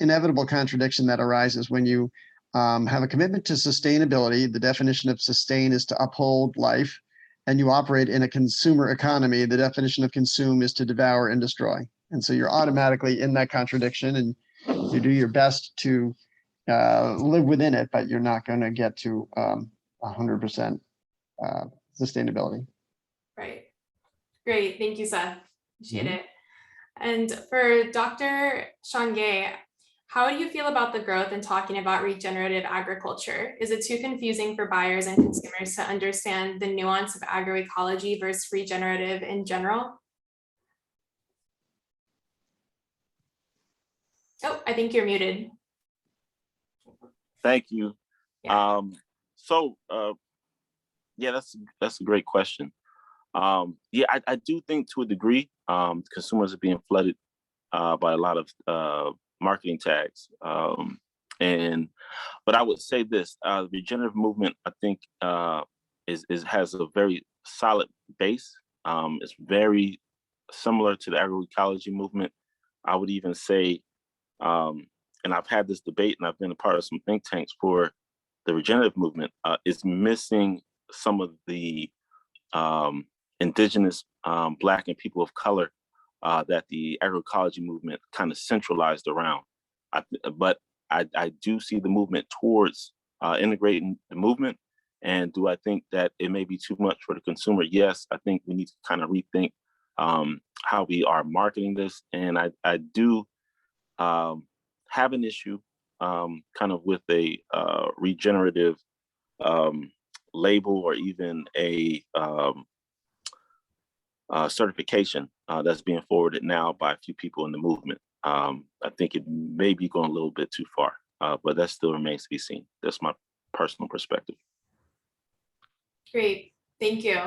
inevitable contradiction that arises when you have a commitment to sustainability. The definition of sustain is to uphold life, and you operate in a consumer economy. The definition of consume is to devour and destroy. And so you're automatically in that contradiction, and you do your best to live within it, but you're not going to get to 100% sustainability. Right. Great. Thank you, Seth. Appreciate it. And for Dr. Shange, how do you feel about the growth in talking about regenerative agriculture? Is it too confusing for buyers and consumers to understand the nuance of agroecology versus regenerative in general? Oh, I think you're muted. Thank you. Yeah. Yeah, that's a great question. Yeah, I do think to a degree, consumers are being flooded by a lot of marketing tags. But I would say this, the regenerative movement, I think, has a very solid base. It's very similar to the agroecology movement. I would even say, and I've had this debate and I've been a part of some think tanks for the regenerative movement, is missing some of the indigenous Black and people of color that the agroecology movement kind of centralized around. But I do see the movement towards integrating the movement. And do I think that it may be too much for the consumer? Yes, I think we need to kind of rethink how we are marketing this. And I do have an issue kind of with a regenerative label or even a certification that's being forwarded now by a few people in the movement. I think it may be going a little bit too far, but that still remains to be seen. That's my personal perspective. Great, thank you.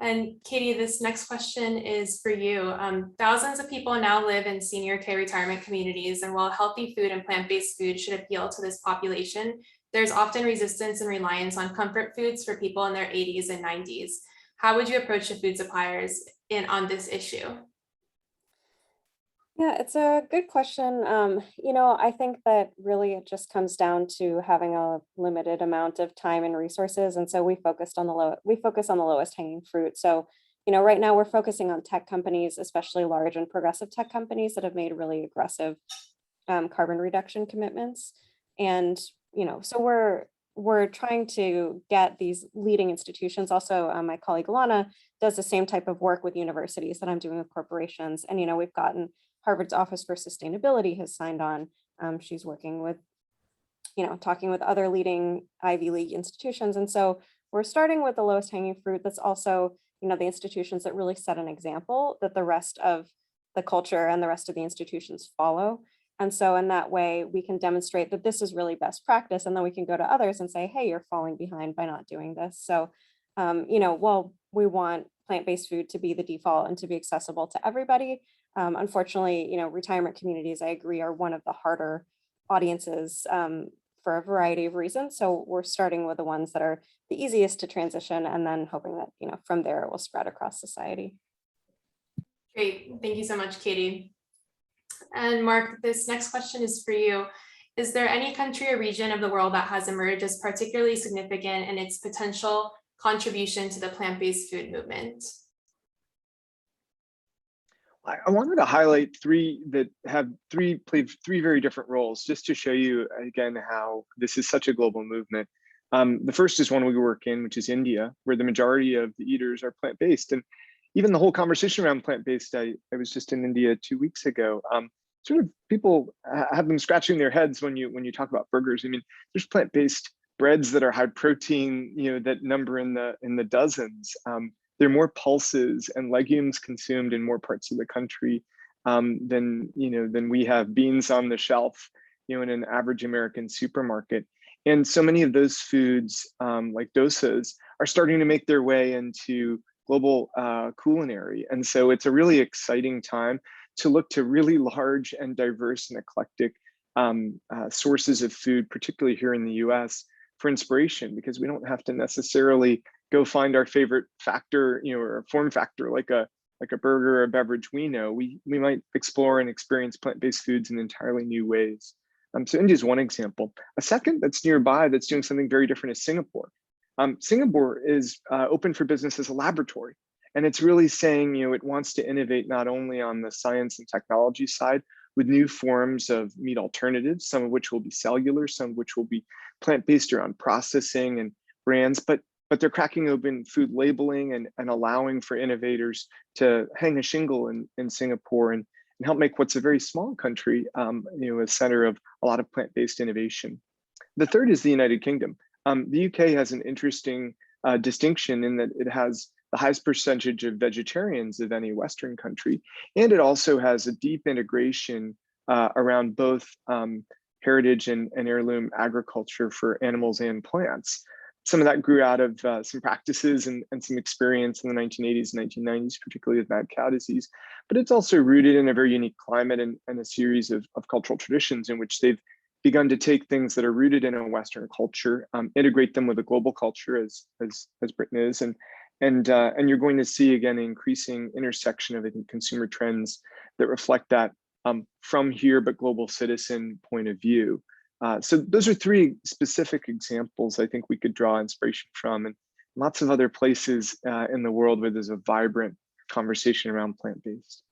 And Katie, this next question is for you. Thousands of people now live in senior care retirement communities, and while healthy food and plant-based food should appeal to this population, there's often resistance and reliance on comfort foods for people in their 80s and 90s. How would you approach the food suppliers on this issue? Yeah, it's a good question. I think that really it just comes down to having a limited amount of time and resources. And so we focus on the lowest hanging fruit. So, right now we're focusing on tech companies, especially large and progressive tech companies that have made really aggressive carbon reduction commitments. And, so we're trying to get these leading institutions. Also, my colleague Alana does the same type of work with universities that I'm doing with corporations. And, we've gotten Harvard's Office for Sustainability has signed on. She's working with, talking with other leading Ivy League institutions. And so we're starting with the lowest hanging fruit. That's also, the institutions that really set an example that the rest of the culture and the rest of the institutions follow. And so in that way, we can demonstrate that this is really best practice. And then we can go to others and say, hey, you're falling behind by not doing this. So, while we want plant-based food to be the default and to be accessible to everybody, unfortunately, retirement communities, I agree, are one of the harder audiences for a variety of reasons. So we're starting with the ones that are the easiest to transition and then hoping that, from there it will spread across society. Great. Thank you so much, Katie. And Marc, this next question is for you. Is there any country or region of the world that has emerged as particularly significant in its potential contribution to the plant-based food movement? I wanted to highlight three that have played three very different roles, just to show you again how this is such a global movement. The first is one we work in, which is India, where the majority of the eaters are plant-based. And even the whole conversation around plant-based, I was just in India 2 weeks ago. Sort of people have them scratching their heads when you talk about burgers. I mean, there's plant-based breads that are high protein, that number in the dozens. There are more pulses and legumes consumed in more parts of the country than we have beans on the shelf, in an average American supermarket. And so many of those foods, like dosas, are starting to make their way into global culinary. And so it's a really exciting time to look to really large and diverse and eclectic sources of food, particularly here in the US, for inspiration, because we don't have to necessarily go find our favorite factor, or a form factor like a burger or a beverage we know. We might explore and experience plant-based foods in entirely new ways. So India is one example. A second that's nearby that's doing something very different is Singapore. Singapore is open for business as a laboratory, and it's really saying, it wants to innovate not only on the science and technology side with new forms of meat alternatives, some of which will be cellular, some of which will be plant-based around processing and brands, but they're cracking open food labeling and allowing for innovators to hang a shingle in Singapore and help make what's a very small country, a center of a lot of plant-based innovation. The third is the United Kingdom. The UK has an interesting distinction in that it has the highest percentage of vegetarians of any Western country, and it also has a deep integration around both heritage and heirloom agriculture for animals and plants. Some of that grew out of some practices and some experience in the 1980s and 1990s, particularly with mad cow disease. But it's also rooted in a very unique climate and a series of cultural traditions in which they've begun to take things that are rooted in a Western culture, integrate them with a global culture as Britain is, and you're going to see again an increasing intersection of, I think, consumer trends that reflect that from here but global citizen point of view. So those are three specific examples I think we could draw inspiration from, and lots of other places in the world where there's a vibrant conversation around plant-based.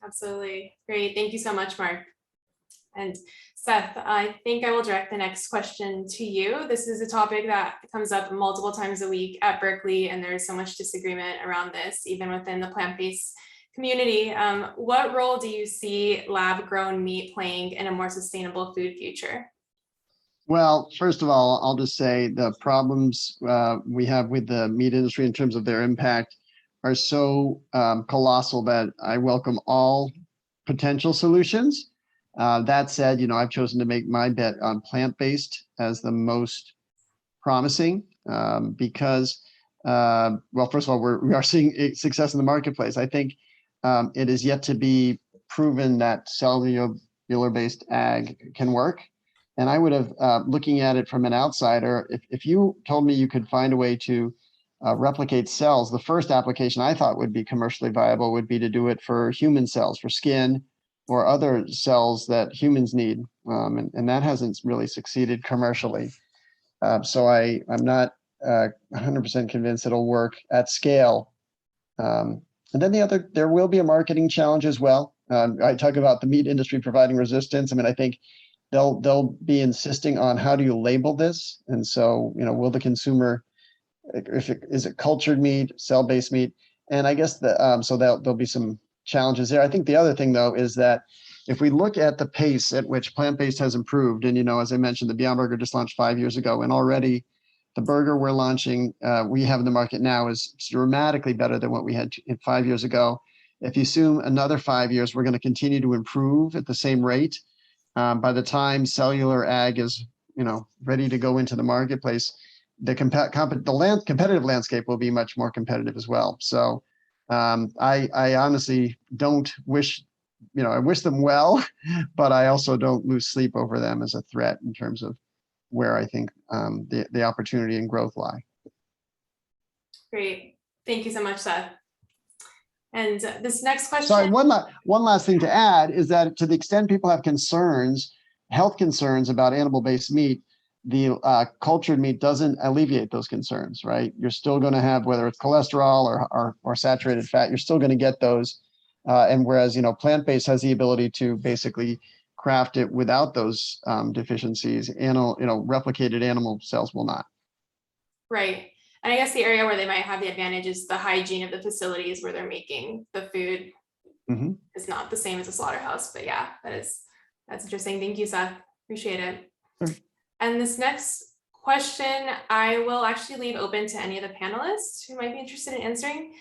Absolutely. Great. Thank you so much, Marc. And Seth, I think I will direct the next question to you. This is a topic that comes up multiple times a week at Berkeley, and there's so much disagreement around this, even within the plant-based community, what role do you see lab-grown meat playing in a more sustainable food future? Well, first of all, I'll just say the problems we have with the meat industry in terms of their impact are so colossal that I welcome all potential solutions. That said, I've chosen to make my bet on plant-based as the most promising because, well, first of all, we are seeing success in the marketplace. I think it is yet to be proven that cellular-based ag can work. And I would have, looking at it from an outsider, if you told me you could find a way to replicate cells, the first application I thought would be commercially viable would be to do it for human cells, for skin or other cells that humans need. And that hasn't really succeeded commercially. So I'm not 100% convinced it'll work at scale. And then there will be a marketing challenge as well. I talk about the meat industry providing resistance. I mean, I think they'll be insisting on how do you label this, and so will the consumer, is it cultured meat, cell-based meat, and I guess so there'll be some challenges there. I think the other thing though is that if we look at the pace at which plant-based has improved, and as I mentioned, the Beyond Burger just launched 5 years ago, and already the burger we're launching, we have in the market now is dramatically better than what we had 5 years ago. If you assume another 5 years, we're going to continue to improve at the same rate. By the time cellular ag is, ready to go into the marketplace, the competitive landscape will be much more competitive as well. So I honestly don't wish, I wish them well, but I also don't lose sleep over them as a threat in terms of where I think the opportunity and growth lie. Great. Thank you so much, Seth. And this next question. Sorry, one last thing to add is that to the extent people have concerns, health concerns about animal-based meat, the cultured meat doesn't alleviate those concerns, right? You're still going to have, whether it's cholesterol or saturated fat, you're still going to get those. And whereas, plant-based has the ability to basically craft it without those deficiencies, replicated animal cells will not. Right. And I guess the area where they might have the advantage is the hygiene of the facilities where they're making the food. Mm-hmm. Is not the same as a slaughterhouse, but yeah, that's interesting. Thank you, Seth. Appreciate it. Sure. And this next question, I will actually leave open to any of the panelists who might be interested in answering.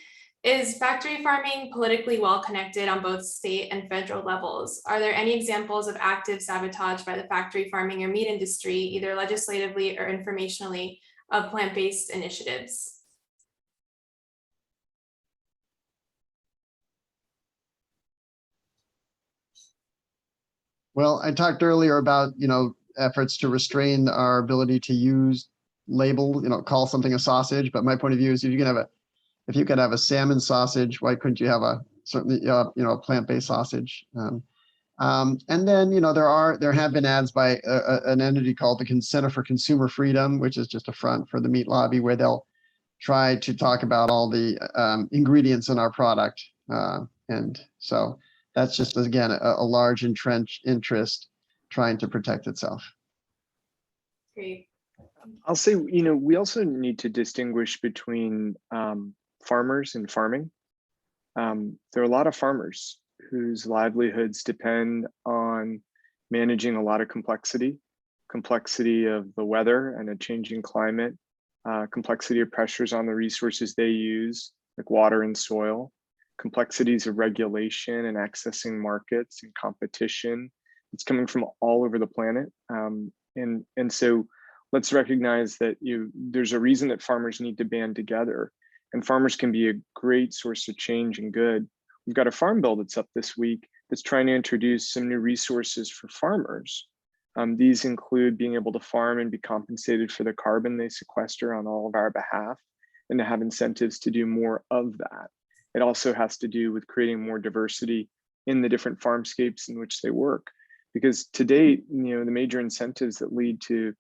Is factory farming politically well connected on both state and federal levels? Are there any examples of active sabotage by the factory farming or meat industry, either legislatively or informationally, of plant-based initiatives? Well, I talked earlier about, efforts to restrain our ability to call something a sausage. But my point of view is if you could have a salmon sausage, why couldn't you have a plant-based sausage? And then, there have been ads by an entity called the Center for Consumer Freedom, which is just a front for the meat lobby, where they'll try to talk about all the ingredients in our product. And so that's just, again, a large entrenched interest trying to protect itself. Great. I'll say, we also need to distinguish between farmers and farming. There are a lot of farmers whose livelihoods depend on managing a lot of complexity of the weather and a changing climate, complexity of pressures on the resources they use, like water and soil, complexities of regulation and accessing markets and competition. It's coming from all over the planet. And so let's recognize that there's a reason that farmers need to band together, and farmers can be a great source of change and good. We've got a farm bill that's up this week that's trying to introduce some new resources for farmers. These include being able to farm and be compensated for the carbon they sequester on all of our behalf, and to have incentives to do more of that. It also has to do with creating more diversity in the different farmscapes in which they work. Because to date, the major incentives that lead to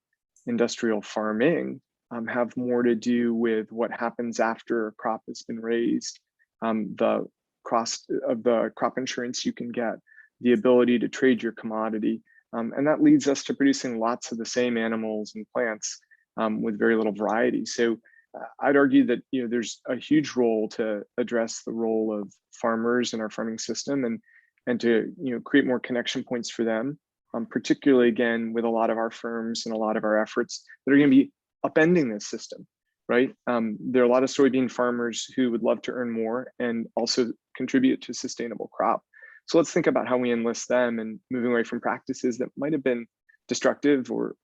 industrial farming have more to do with what happens after a crop has been raised, the cost of the crop insurance you can get, the ability to trade your commodity. And that leads us to producing lots of the same animals and plants with very little variety. So I'd argue that there's a huge role to address the role of farmers in our farming system, and to create more connection points for them, particularly again with a lot of our firms and a lot of our efforts that are going to be upending this system, right? There are a lot of soybean farmers who would love to earn more and also contribute to sustainable crop. So let's think about how we enlist them and moving away from practices that might have been destructive or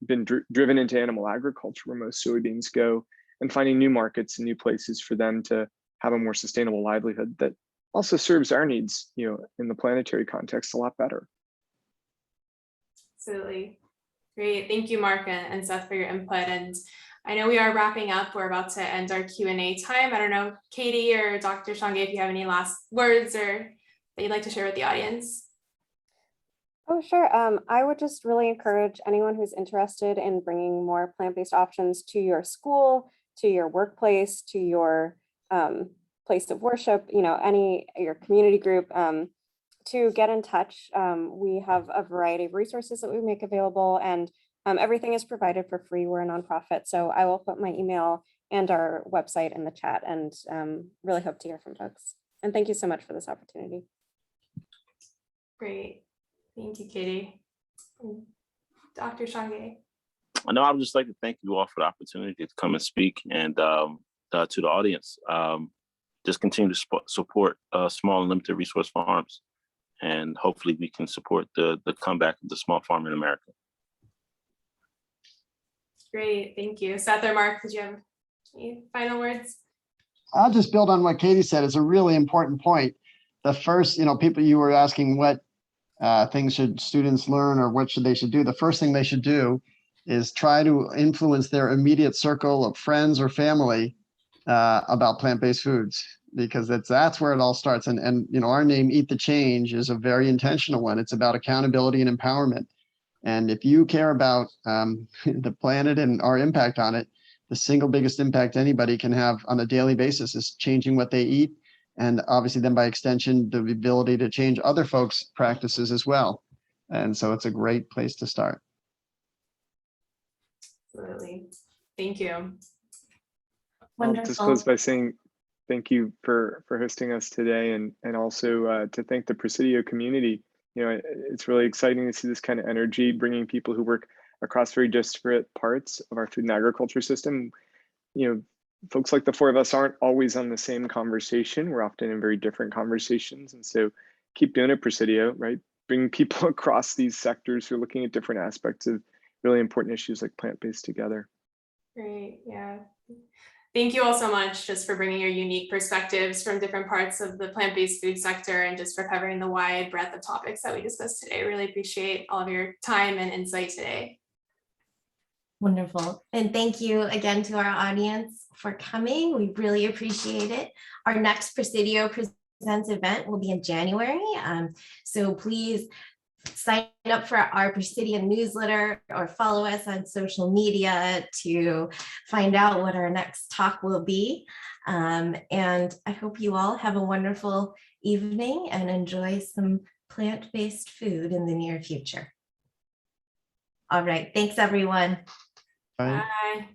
been driven into animal agriculture, where most soybeans go, and finding new markets and new places for them to have a more sustainable livelihood that also serves our needs, in the planetary context a lot better. Absolutely. Great. Thank you, Marc and Seth, for your input. And I know we are wrapping up. We're about to end our Q&A time. I don't know, Katie or Dr. Shange, if you have any last words or that you'd like to share with the audience. Oh, sure. I would just really encourage anyone who's interested in bringing more plant-based options to your school, to your workplace, to your place of worship, your community group, to get in touch. We have a variety of resources that we make available, and everything is provided for free. We're a nonprofit, so I will put my email and our website in the chat, and really hope to hear from folks. And thank you so much for this opportunity. Great. Thank you, Katie. Dr. Shange. I would just like to thank you all for the opportunity to come and speak, and to the audience, just continue to support small and limited resource farms, and hopefully we can support the comeback of the small farm in America. Great, thank you. Seth or Marc, did you have any final words? I'll just build on what Katie said. It's a really important point. The first, people, you were asking what things should students learn or what they should do. The first thing they should do is try to influence their immediate circle of friends or family about plant-based foods, because that's where it all starts. And our name, Eat the Change, is a very intentional one. It's about accountability and empowerment. And if you care about the planet and our impact on it, the single biggest impact anybody can have on a daily basis is changing what they eat. And obviously then by extension, the ability to change other folks' practices as well. And so it's a great place to start. Absolutely. Thank you. Wonderful. I'll just close by saying thank you for hosting us today, and also to thank the Presidio community. It's really exciting to see this kind of energy, bringing people who work across very disparate parts of our food and agriculture system. Folks like the four of us aren't always on the same conversation. We're often in very different conversations. And so keep doing it, Presidio, right? Bring people across these sectors who are looking at different aspects of really important issues like plant-based together. Great, yeah. Thank you all so much just for bringing your unique perspectives from different parts of the plant-based food sector, and just for covering the wide breadth of topics that we discussed today. Really appreciate all of your time and insight today. Wonderful. And thank you again to our audience for coming. We really appreciate it. Our next Presidio Presents event will be in January. So please sign up for our Presidio newsletter or follow us on social media to find out what our next talk will be. And I hope you all have a wonderful evening and enjoy some plant-based food in the near future. All right. Thanks, everyone. Bye. Bye.